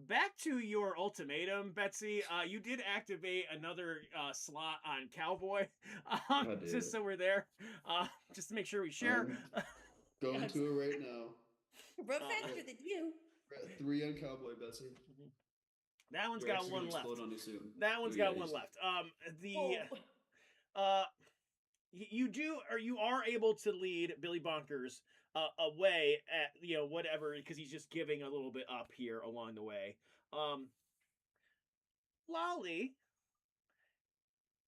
Back to your ultimatum, Betsy. You did activate another slot on Cowboy, did. just so we're there, just to make sure we share. Going Yes. to it right now. Run faster than you. We're at 3 on Cowboy, Betsy. That one's You're got actually one gonna left. explode on you soon. That one's Yeah, got you one see. left. Oh. You do, or you are able to lead Billy Bonkers away at whatever, because he's just giving a little bit up here along the way. Lolly,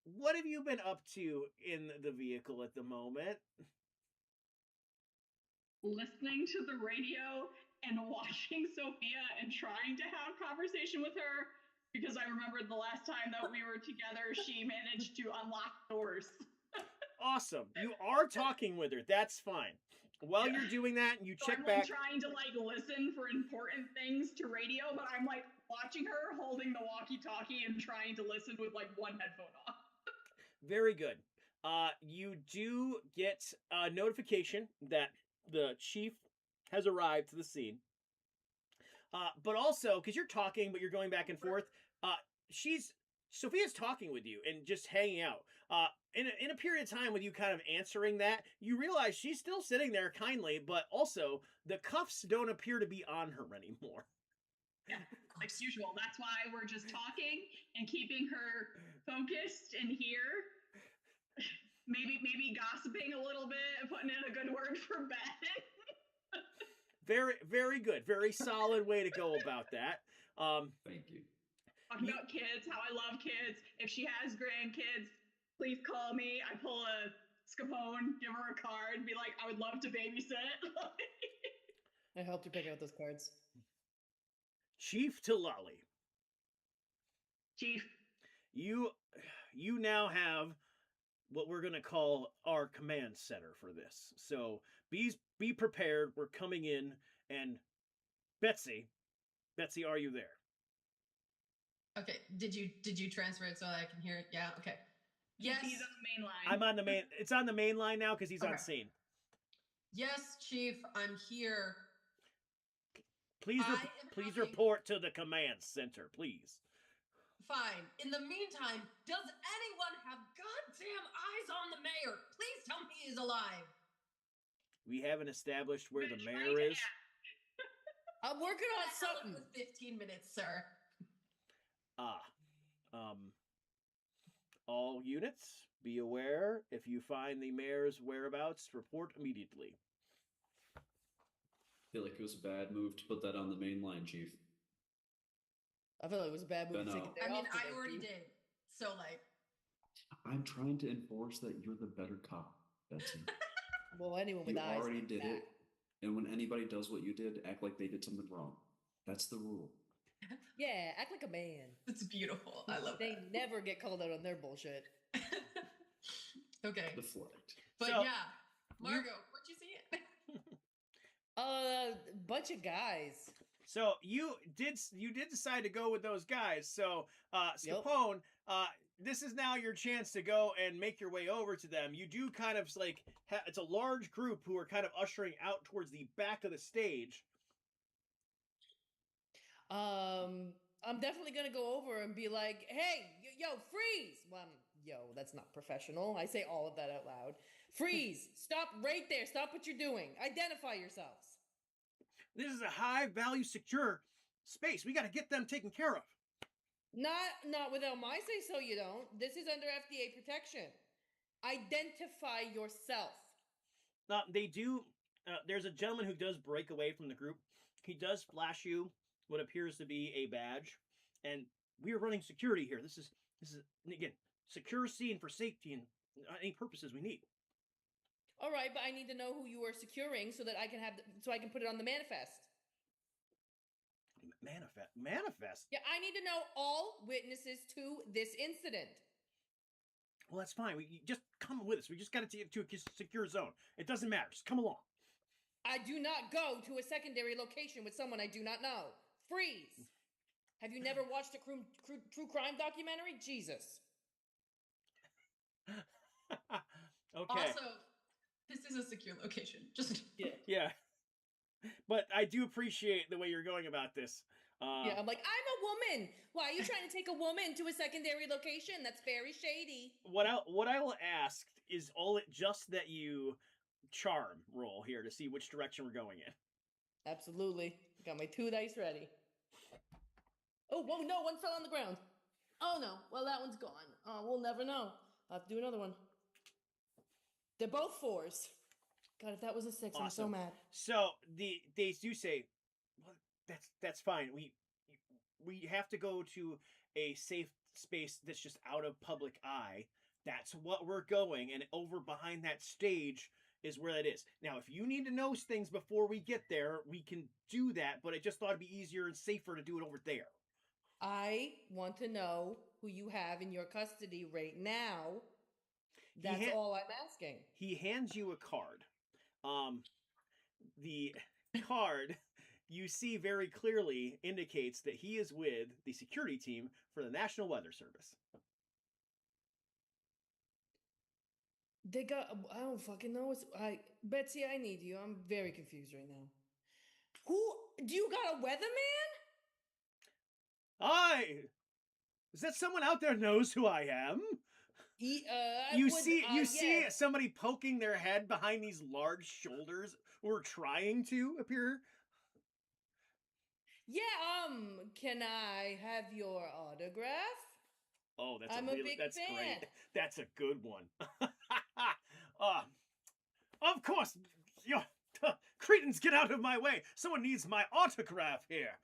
what have you been up to in the vehicle at the moment? Listening to the radio and watching Sophia and trying to have conversation with her because I remembered the last time that we were together, she managed to unlock doors. Awesome. You are talking with her. That's fine. While you're doing that, you So check I'm back. trying to listen for important things to radio, but I'm watching her holding the walkie-talkie and trying to listen with one headphone off. Very good. You do get a notification that the chief has arrived to the scene. But also, because you're talking, but you're going back and forth, Sophia's talking with you and just hanging out. In a period of time with you kind of answering that, you realize she's still sitting there kindly, but also the cuffs don't appear to be on her anymore. Yeah, like usual. That's why we're just talking and keeping her focused and here. Maybe gossiping a little bit and putting in a good word for Ben. Very, very good. Very solid way to go about that. Thank you. Talking about kids, how I love kids. If she has grandkids, please call me. I pull a Scapone, give her a card, be like, I would love to babysit. I helped you pick out those cards. Chief to Lolly. Chief, You now have what we're going to call our command center for this. So be prepared. We're coming in, and Betsy, are you there? Okay. Did you transfer it so that I can hear it? Yeah. Okay. Yes. he's on the main line. I'm on the main. It's on the main line now because he's on Okay. scene. Yes, Chief. I'm here. Please, I am please having- report to the command center, please. Fine. In the meantime, does anyone have goddamn eyes on the mayor? Please tell me he's alive. We haven't established where the Been mayor trying to is. I'm working on The hell, it something. was 15 minutes, sir. All units, be aware. If you find the mayor's whereabouts, report immediately. I feel like it was a bad move to put that on the main line, Chief. I feel like it was a bad move to Ben take out. a day I mean, off I today, already dude. did. So, I'm trying to enforce that you're the better cop, Betsy. Well, anyone with You eyes. already like did that. it. And when anybody does what you did, act like they did something wrong. That's the rule. Yeah, act like a man. It's beautiful. I love They that. never get called out on their bullshit. Okay. Deflect. But So, yeah, Margot, what'd you see it? Bunch of guys. So you did decide to go with those guys. So Yep. Scapone, this is now your chance to go and make your way over to them. You do kind of like it's a large group who are kind of ushering out towards the back of the stage. I'm definitely gonna go over and be like, "Hey, yo, freeze!" Well, yo, that's not professional. I say all of that out loud. Freeze! Stop right there. Stop what you're doing. Identify yourselves. This is a high value secure space. We got to get them taken care of. Not without my say so. You don't. This is under FDA protection. Identify yourself. They do. There's a gentleman who does break away from the group. He does flash you what appears to be a badge, and we are running security here. This is again secure scene for safety and any purposes we need. All right, but I need to know who you are securing so that I can so I can put it on the manifest. Manifest. Yeah, I need to know all witnesses to this incident. Well, that's fine. We just come with us. We just got to get to a secure zone. It doesn't matter. Just come along. I do not go to a secondary location with someone I do not know. Freeze! Have you never watched a true crime documentary? Jesus. Okay. Also, this is a secure location. Just Yeah. But I do appreciate the way you're going about this. Yeah, I'm like, I'm a woman. Why are you trying to take a woman to a secondary location? That's very shady. What I will ask is just that you charm roll here to see which direction we're going in. Absolutely. Got my 2 dice ready. Oh, whoa, no, one fell on the ground. Oh, no. Well, that one's gone. We'll never know. I'll have to do another one. They're both 4s. God, if that was a 6, I'm so Awesome. mad. So they do say, well, that's fine. We have to go to a safe space that's just out of public eye. That's what we're going, and over behind that stage is where that is. Now, if you need to know things before we get there, we can do that, but I just thought it'd be easier and safer to do it over there. I want to know who you have in your custody right now. That's all I'm asking. He hands you a card. The card you see very clearly indicates that he is with the security team for the National Weather Service. They got. I don't fucking know. Betsy, I need you. I'm very confused right now. Do you got a weatherman? Is that someone out there knows who I am? You see somebody poking their head behind these large shoulders, or trying to appear. Yeah. Can I have your autograph? Oh, that's I'm a big that's fan. great. That's a good one. Of course, Cretans, get out of my way. Someone needs my autograph here.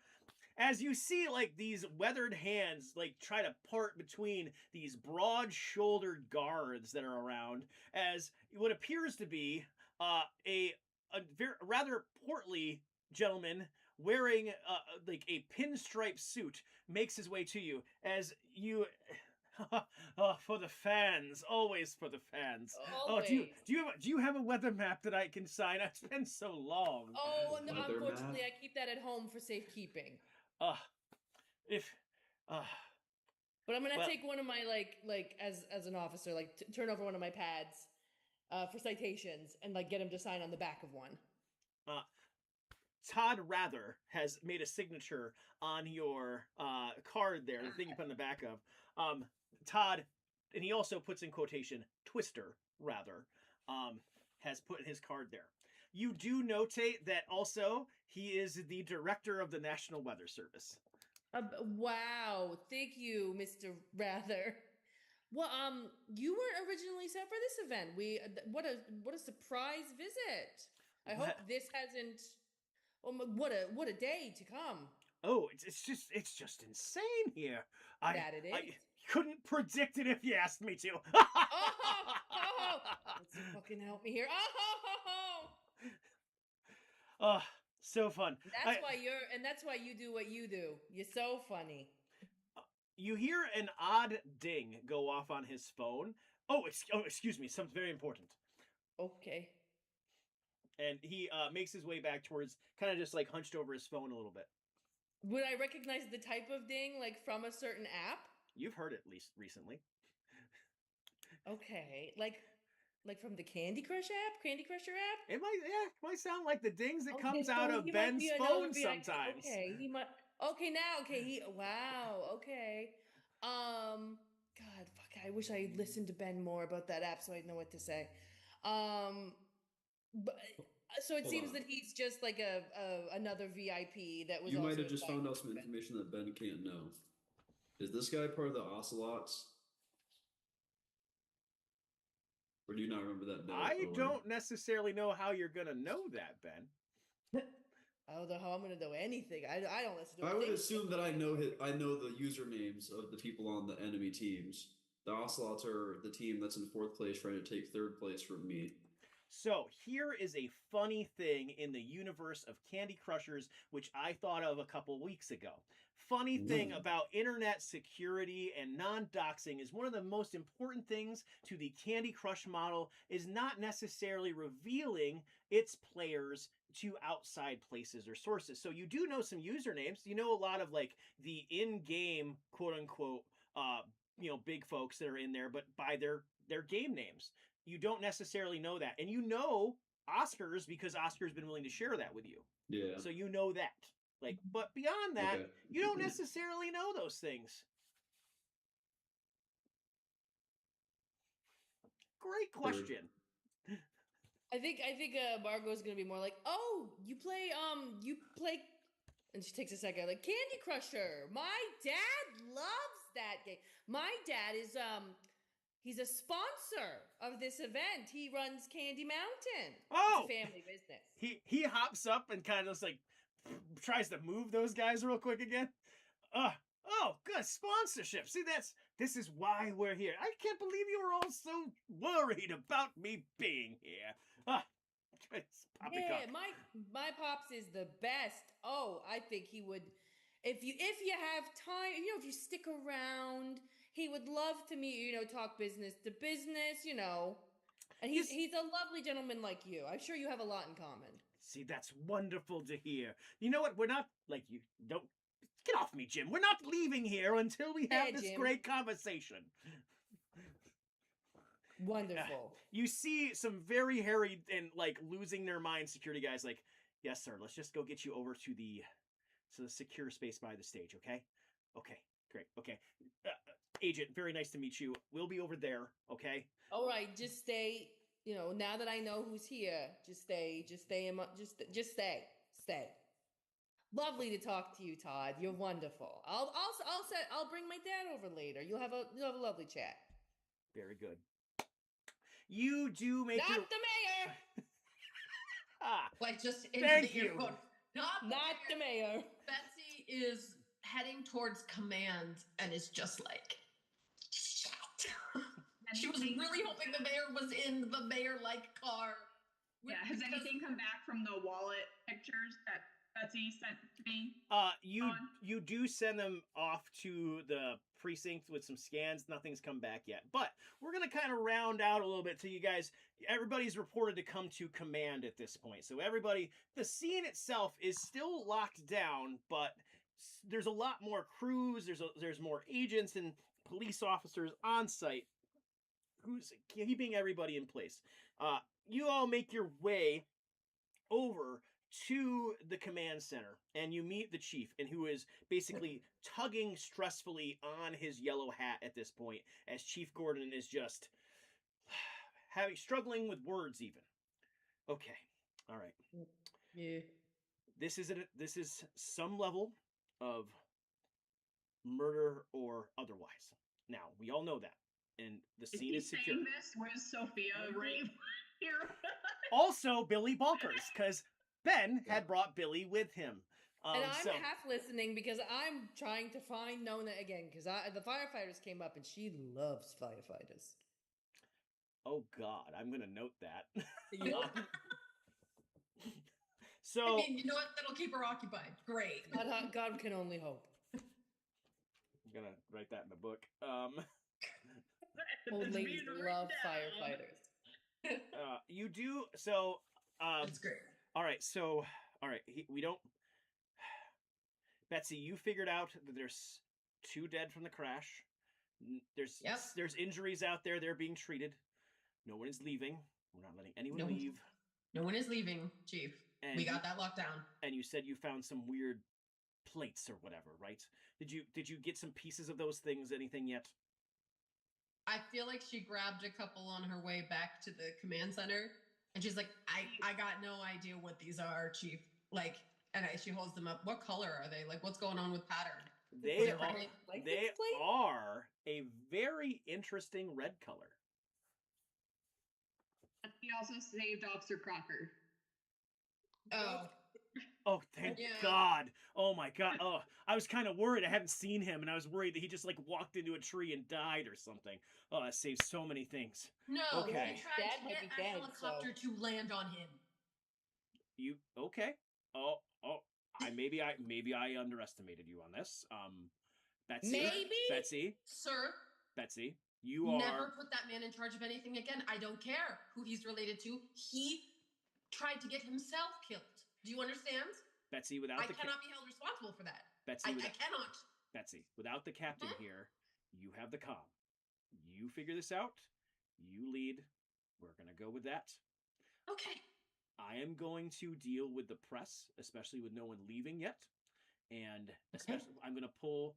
As you see, like, these weathered hands, like, try to part between these broad-shouldered guards that are around, as what appears to be a rather portly gentleman wearing like a pinstripe suit makes his way to you as you. For the fans, always for the fans. Always. Oh, do you have a weather map that I can sign? It's been so long. Oh, no, Weather unfortunately, map? I keep that at home for safekeeping. But I'm gonna take one of my like as an officer, like turn over one of my pads for citations and like get him to sign on the back of one. Todd Rather has made a signature on your card there, the thing you put on the back of. Todd, and he also puts in quotation, Twister Rather, has put his card there. You do notate that also he is the director of the National Weather Service. Wow, thank you, Mr. Rather. Well, you weren't originally set for this event. What a surprise visit. I hope this hasn't. Oh, what a day to come. Oh, it's just insane here. I couldn't predict it if you asked me to. Let's fucking help me here. So fun. That's why you do what you do. You're so funny. You hear an odd ding go off on his phone. Oh, excuse me, something very important. Okay. And he makes his way back towards, kind of just like hunched over his phone a little bit. Would I recognize the type of ding, like from a certain app? You've heard it at least recently. Okay, like from the Candy Crush app, Candy Crusher app. It might sound like the dings that Okay, comes out so of he might Ben's be another phone VIP. sometimes. Okay, he might. Okay, now, okay, wow, okay. God, fuck, I wish I listened to Ben more about that app so I'd know what to say. But so it Hold seems on. that he's just like another VIP that was. You also might have just invited found out to some Ben. information that Ben can't know. Is this guy part of the Ocelots? Or do you not remember that? I don't necessarily know how you're gonna know that, Ben. I don't know how I'm gonna know anything. I don't listen to. I would anything. assume that I know the usernames of the people on the enemy teams. The Ocelots are the team that's in fourth place, trying to take third place from me. So here is a funny thing in the universe of Candy Crushers, which I thought of a couple weeks ago. Funny thing about internet security and non-doxing is one of the most important things to the Candy Crush model is not necessarily revealing its players to outside places or sources. So you do know some usernames. You know a lot of like the in-game quote unquote big folks that are in there, but by their game names. You don't necessarily know that. And you know Oscar's because Oscar's been willing to share that with you. Yeah. So you know that. Like, but beyond that, Okay. you don't necessarily know those things. Great question. I think Margot's gonna be more like, oh, you play, and she takes a second, like Candy Crusher. My dad loves that game. My dad is he's a sponsor of this event. He runs Candy Mountain. Oh, it's a family business. He hops up and kind of just like tries to move those guys real quick again. Oh, good sponsorship. See, this is why we're here. I can't believe you were all so worried about me being here. Yeah, my pops is the best. Oh, I think he would, if you have time, if you stick around, he would love to meet you. Talk business to business. And he's a lovely gentleman like you. I'm sure you have a lot in common. See, that's wonderful to hear. You know what? We're not like you. Don't get off me, Jim. We're not leaving here until we have this Jim. great conversation. Wonderful. You see some very harried and like losing their mind security guys like, yes, sir, let's just go get you over to the secure space by the stage, okay? Okay, great, okay. Agent, very nice to meet you. We'll be over there, okay? All right, just stay. Now that I know who's here, just stay. Just stay. Lovely to talk to you, Todd. You're wonderful. I'll bring my dad over later. You'll have a lovely chat. Very good. You do make Not the mayor. Like just into Thank the you. earphone. Not the mayor. Betsy is heading towards command and is just like, shout. She was really hoping the mayor was in the mayor-like car. Yeah, has anything come back from the wallet pictures that Betsy sent to me? You do send them off to the precinct with some scans. Nothing's come back yet. But we're going to kind of round out a little bit to you guys. Everybody's reported to come to command at this point. So everybody, the scene itself is still locked down, but there's a lot more crews. There's more agents and police officers on site who's keeping everybody in place. You all make your way over to the command center and you meet the chief, and who is basically tugging stressfully on his yellow hat at this point as Chief Gordon is just struggling with words even. Okay. All right. Yeah. This is some level of murder or otherwise. Now, we all know that. And the scene is secure. Saying this with Sophia right here. Also, Billy Bonkers, because Ben had brought Billy with him. And I'm half listening because I'm trying to find Nona again because the firefighters came up and she loves firefighters. Oh God, I'm gonna note that. So you know what? That'll keep her occupied. Great. God can only hope. I'm gonna write that in the book. Old It's ladies being love written down. firefighters. You do so. It's great. All right. So, all right. We don't. Betsy, you figured out that there's 2 dead from the crash. There's Yep. there's injuries out there. They're being treated. No one is leaving. We're not letting anyone No. leave. No one is leaving, Chief. And We got that locked down. And you said you found some weird plates or whatever, right? Did you get some pieces of those things? Anything yet? I feel like she grabbed a couple on her way back to the command center, and she's like, I got no idea what these are, Chief. Like, and she holds them up. What color are they? Like, what's going on with pattern? They Is it are, red? Like they this plate? are a very interesting red color. He also saved Officer Crocker. Oh, Oh, thank Yeah. God. Oh my God. Oh, I was kind of worried. I hadn't seen him, and I was worried that he just like walked into a tree and died or something. Oh, that saves so many things. no. Okay. He tried Dad to might get be a dead, helicopter to land on him. You okay? Oh, maybe I underestimated you on this. Betsy. Maybe? Betsy, you are Never put that man in charge of anything again. I don't care who he's related to. He tried to get himself killed. Do you understand? Betsy without I the cannot be held responsible for that. Betsy, I without, cannot. Betsy, without the captain Huh? here, you have the comm. You figure this out. You lead. We're gonna go with that. Okay. I am going to deal with the press, especially with no one leaving yet, and especially I'm gonna pull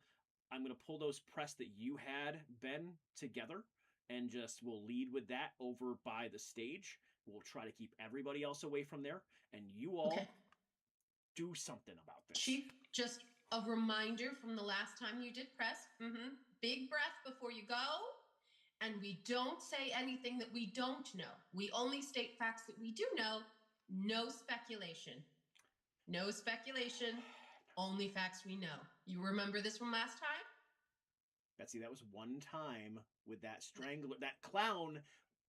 those press that you had, Ben, together, and just we'll lead with that over by the stage. We'll try to keep everybody else away from there, and you all Okay. do something about this. Chief, just a reminder from the last time you did press. Big breath before you go. And we don't say anything that we don't know. We only state facts that we do know. No speculation. No speculation. Only facts we know. You remember this from last time? Betsy, that was one time with that strangler. That clown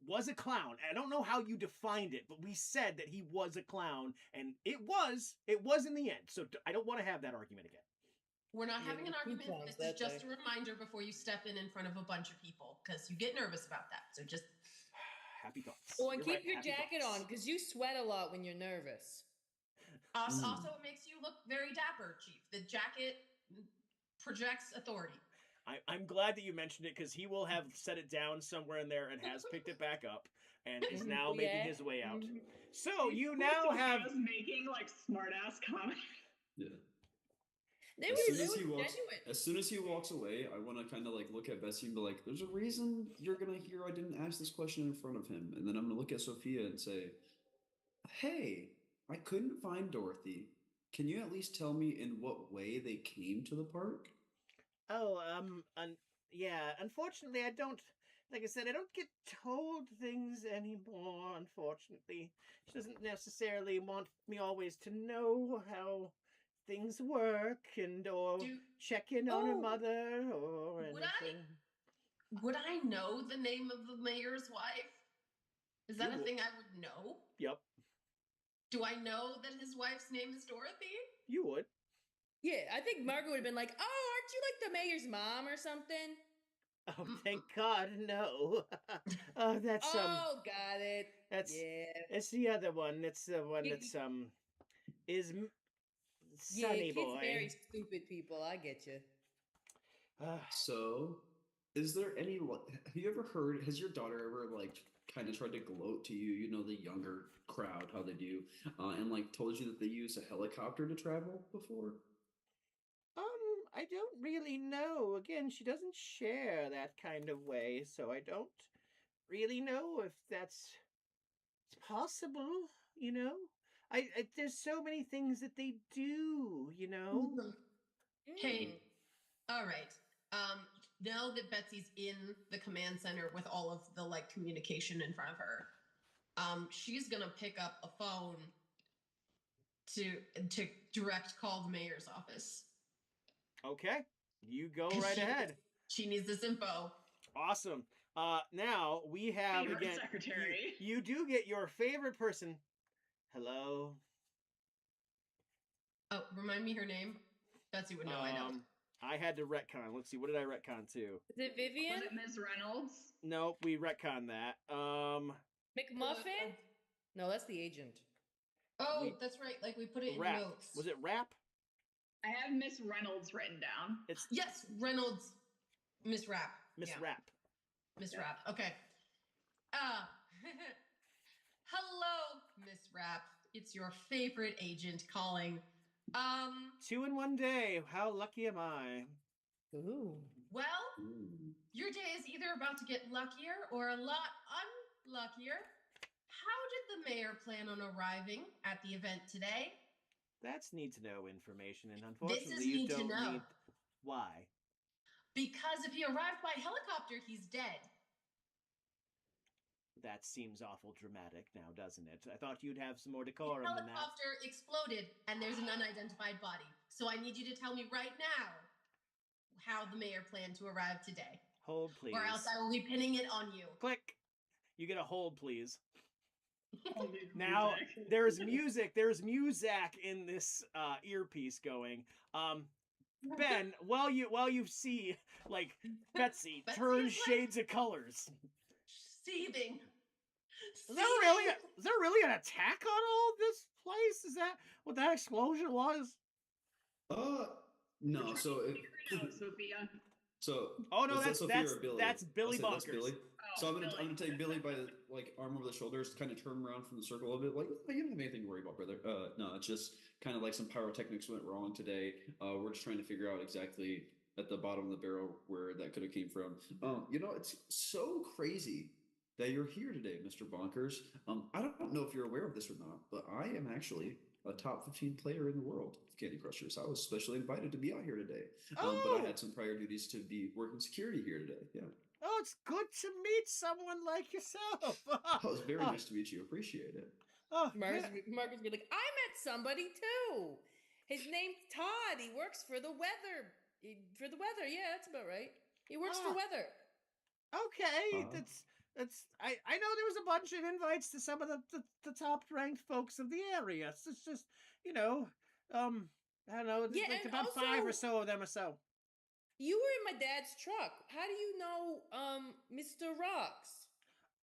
was a clown. I don't know how you defined it, but we said that he was a clown, and it was in the end. So I don't want to have that argument again. We're not Yeah, having an the argument. coupons This is that just day. a reminder before you step in front of a bunch of people because you get nervous about that. So just Happy thoughts. Oh, and You're keep right, your happy jacket thoughts. on because you sweat a lot when you're nervous. also, it makes you look very dapper, Chief. The jacket projects authority. I'm glad that you mentioned it because he will have set it down somewhere in there and has picked it back up and is now making Yeah. his way out. Mhm. So you now have. Sophia's making like smart ass comments. Yeah. They As were, soon they as were he walks, genuine. as soon as he walks away, I want to kind of like look at Bessie and be like, "There's a reason you're gonna hear I didn't ask this question in front of him," and then I'm gonna look at Sophia and say, "Hey, I couldn't find Dorothy. Can you at least tell me in what way they came to the park?" Oh, yeah. Unfortunately, I don't. Like I said, I don't get told things anymore. Unfortunately, she doesn't necessarily want me always to know how things work or Do- check in on her Oh, mother or would I- anything. Would I know the name of the mayor's wife? Is that You a would. thing I would know? Yep, Do I know that his wife's name is Dorothy? you would. Yeah, I think Margaret would have been like, "Oh, aren't you like the mayor's mom or something?" Oh, thank God, no. Oh, that's Oh, got it. that's Yeah, it's the other one. It's the one You- that's is yeah. Sunny Kids Boy. marry stupid people. I get you. So, is there any? Have you ever heard? Has your daughter ever like kind of tried to gloat to you? You know, the younger crowd, how they do, and like told you that they use a helicopter to travel before? I don't really know. Again, she doesn't share that kind of way, so I don't really know if that's possible, you know? I there's so many things that they do, you know? Hey, all right. Now that Betsy's in the command center with all of the like communication in front of her, she's gonna pick up a phone to direct call the mayor's office. Okay. You go 'Cause right she- ahead. She needs this info. Awesome. Now we have Favorite again secretary. you do get your favorite person. Hello. Oh, remind me her name. Betsy would know. I know. I had to retcon. Let's see. What did I retcon to? Is it Vivian? Was it Ms. Reynolds? Nope, we retconned that. McMuffin? No, that's the agent. Oh, we- that's right. Like we put it in Rap. notes. Was it Rap? I have Miss Reynolds written down. It's Yes, Reynolds. Miss Rap. Miss Yeah. Rap. Miss Yeah. Rap. Okay. Uh hello, Miss Rap. It's your favorite agent calling. 2 in 1 day. How lucky am I? Ooh. Well, Ooh. your day is either about to get luckier or a lot unluckier. How did the mayor plan on arriving at the event today? That's need to know information, and This unfortunately, is you need to don't know. need. Why? Because if he arrived by helicopter, he's dead. That seems awful dramatic now, doesn't it? I thought you'd have some more The decorum than that. helicopter exploded and there's an unidentified body. So I need you to tell me right now how the mayor planned to arrive today. Hold, please. Or else I will be pinning it on you. Click. You get a hold, please. Holy Now music. there's music. There's music in this earpiece going. Ben, while you see like Betsy Betsy turn is like- shades of colors. Seething. Is there really an attack on all this place? Is that what that explosion was? No. So it, No, Sophia. so Oh no, was that that's Sophia or Billy? that's Billy I'll say that's Bonkers. Billy. Oh, So I'm Billy. gonna take Billy by the arm over the shoulders, kind of turn around from the circle a bit, like "Oh, you don't have anything to worry about, brother. No, it's just kind of like some pyrotechnics went wrong today. We're just trying to figure out exactly at the bottom of the barrel where that could have came from. It's so crazy that you're here today, Mr. Bonkers. I don't know if you're aware of this or not, but I am actually a top 15 player in the world of Candy Crushers. I was specially invited to be out here today, but Oh. I had some prior duties to be working security here today. Yeah. Oh, it's good to meet someone like yourself. Oh, it's very nice to meet you. Appreciate it. Oh, Marcus, yeah. Marcus would be like, I met somebody too. His name's Todd. He works for the weather. Yeah, that's about right. He works for Ah. weather. Okay, Uh. that's I know there was a bunch of invites to some of the top ranked folks of the area. It's just I don't know, Yeah, like and about 5 or also- so of them or so. You were in my dad's truck. How do you know Mr. Rocks?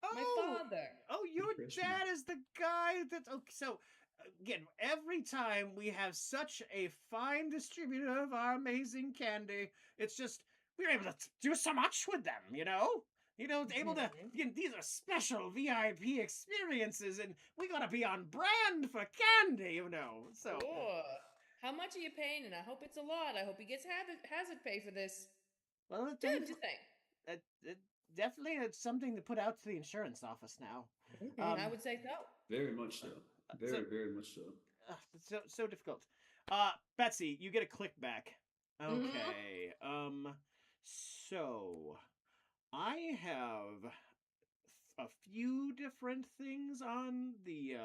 My father. Oh, your Interesting. dad is the guy that. Okay, so again, every time we have such a fine distributor of our amazing candy, it's just we're able to do so much with them. Able to. Mhm. Again, these are special VIP experiences, and we gotta be on brand for candy. So. Sure. How much are you paying? And I hope it's a lot. I hope he gets hazard pay for this. Well, Dude, just saying. definitely it's something to put out to the insurance office now. I would say so. Very much so. Very much so. It's so difficult. Betsy, you get a click back. Mhm. Okay. So I have a few different things on the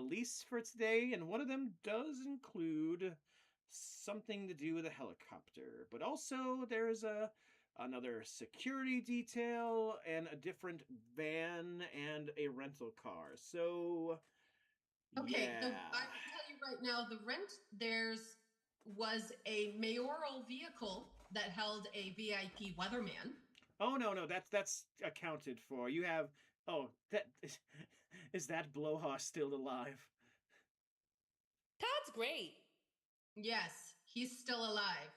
lease for today, and one of them does include something to do with a helicopter, but also there's another security detail and a different van and a rental car. So Okay, yeah. I can tell you right now, the rent was a mayoral vehicle that held a VIP weatherman. Oh no, that's accounted for. You have that is that Blowhouse still alive? Todd's great. Yes, he's still alive.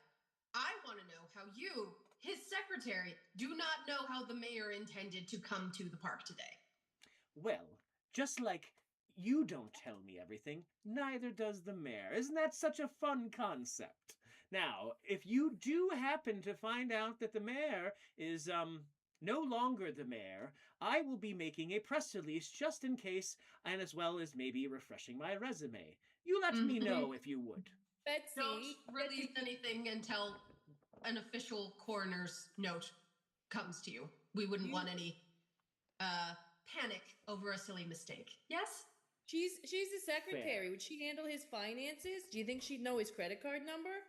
I want to know how you, his secretary, do not know how the mayor intended to come to the park today. Well, just like you don't tell me everything, neither does the mayor. Isn't that such a fun concept? Now, if you do happen to find out that the mayor is no longer the mayor, I will be making a press release just in case, and as well as maybe refreshing my resume. You let me Mhm. know if you would. Betsy. Don't release anything until an official coroner's note comes to you. We wouldn't want any panic over a silly mistake. Yes? She's the secretary. Would she handle his finances? Do you think she'd know his credit card number?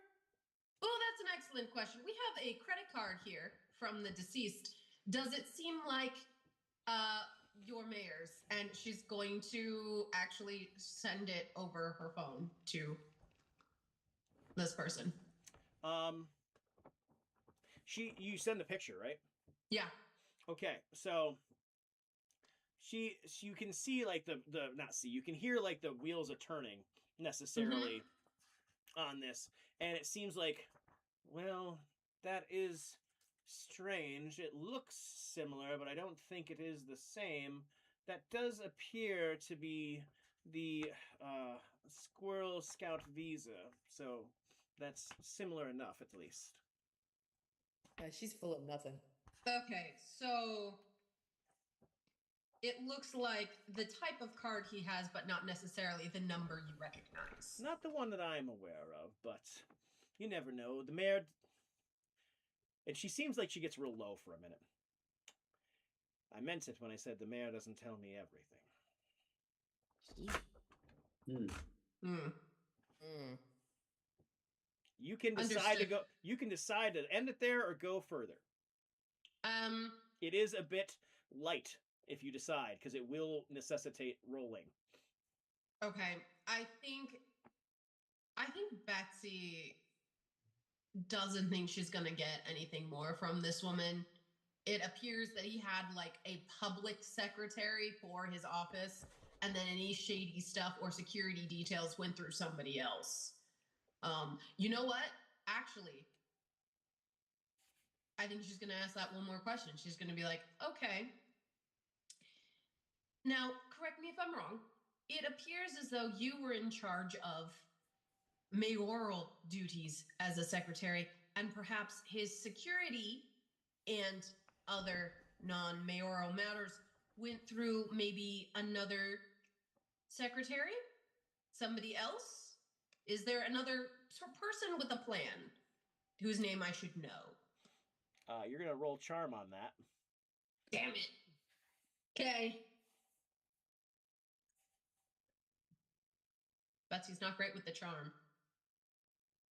Oh, that's an excellent question. We have a credit card here from the deceased. Does it seem like your mayor's, and she's going to actually send it over her phone to this person. You send the picture, right? Yeah. Okay, so you can see like the not see, you can hear like the wheels are turning necessarily on this, and it seems like, well, that is strange. It looks similar, but I don't think it is the same. That does appear to be the Squirrel Scout visa, so that's similar enough at least. Yeah, she's full of nothing. Okay, so it looks like the type of card he has, but not necessarily the number you recognize. Not the one that I'm aware of, but you never know. The mayor, and she seems like she gets real low for a minute. I meant it when I said the mayor doesn't tell me everything. You can decide to Understood. go. You can decide to end it there or go further. It is a bit light if you decide, because it will necessitate rolling. Okay, I think Betsy doesn't think she's gonna get anything more from this woman. It appears that he had like a public secretary for his office, and then any shady stuff or security details went through somebody else. You know what? Actually, I think she's gonna ask that one more question. She's gonna be like, okay. Now, correct me if I'm wrong. It appears as though you were in charge of mayoral duties as a secretary, and perhaps his security and other non-mayoral matters went through maybe another secretary? Somebody else? Is there another person with a plan whose name I should know? You're gonna roll charm on that. Damn it. Okay. Betsy's not great with the charm.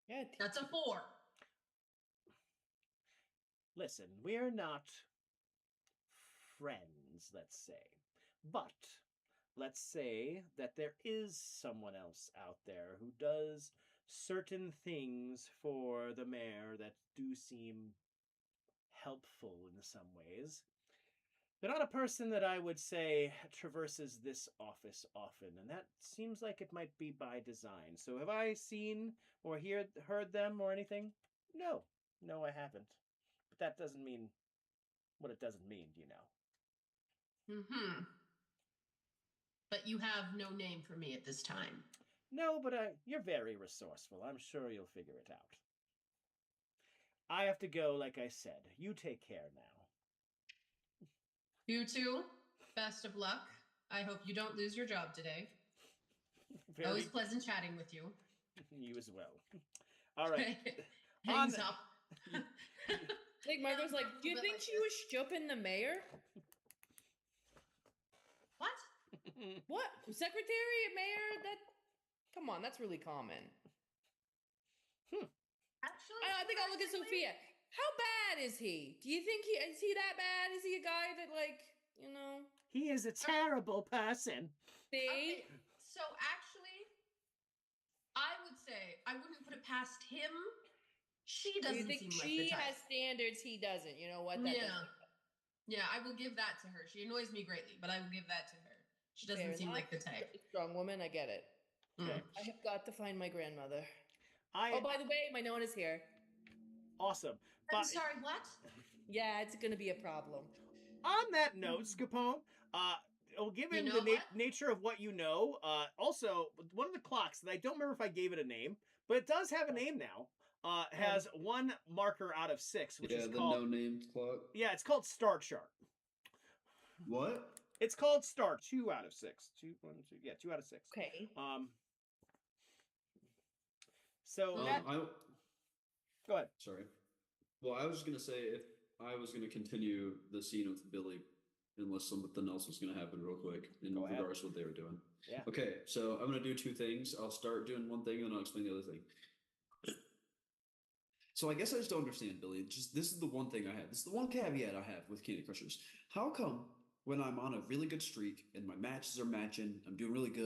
Yeah, That's a 4. Listen, we're not friends, let's say. But let's say that there is someone else out there who does certain things for the mayor that do seem helpful in some ways. They're not a person that I would say traverses this office often, and that seems like it might be by design. So have I seen or heard them or anything? No. No, I haven't. But that doesn't mean what it doesn't mean, you know. But you have no name for me at this time. No, but you're very resourceful. I'm sure you'll figure it out. I have to go, like I said. You take care now. You too. Best of luck. I hope you don't lose your job today. Always pleasant chatting with you. You as well. All right. Hangs up. Like Margot's like, do you think she was stooping the mayor? What? What? Secretary, mayor? That? Come on, that's really common. Actually, I think I'll look at Sophia. How bad is he? Do you think is he that bad? Is he a guy that, like, you know? He is a terrible person. See? Okay, so actually, I would say I wouldn't put it past him. She doesn't You think seem like she the type. has standards, he doesn't. You know what? That Yeah, I will give that to her. She annoys me greatly, but I will give that to her. She doesn't seem like the type. Strong woman, I get it. Okay. I have got to find my grandmother. Oh, by the way, my Nona is here. Awesome. I'm sorry, what? Yeah, it's going to be a problem. On that note, Scapone, given the nature of what you know, also, one of the clocks, that I don't remember if I gave it a name, but it does have a name now, has one marker out of 6, which is called... the no-name clock. Yeah, it's called Star Chart. What? It's called Star 2 out of 6. 2 out of 6. Okay. So go ahead. Sorry. Well, I was just gonna say, if I was gonna continue the scene with Billy, unless something else was gonna happen real quick in regards to what they were doing. Yeah. Okay, so I'm gonna do 2 things. I'll start doing one thing and then I'll explain the other thing. So I guess I just don't understand, Billy. This is the one thing I have. This is the one caveat I have with Candy Crushers. How come when I'm on a really good streak and my matches are matching, I'm doing really good.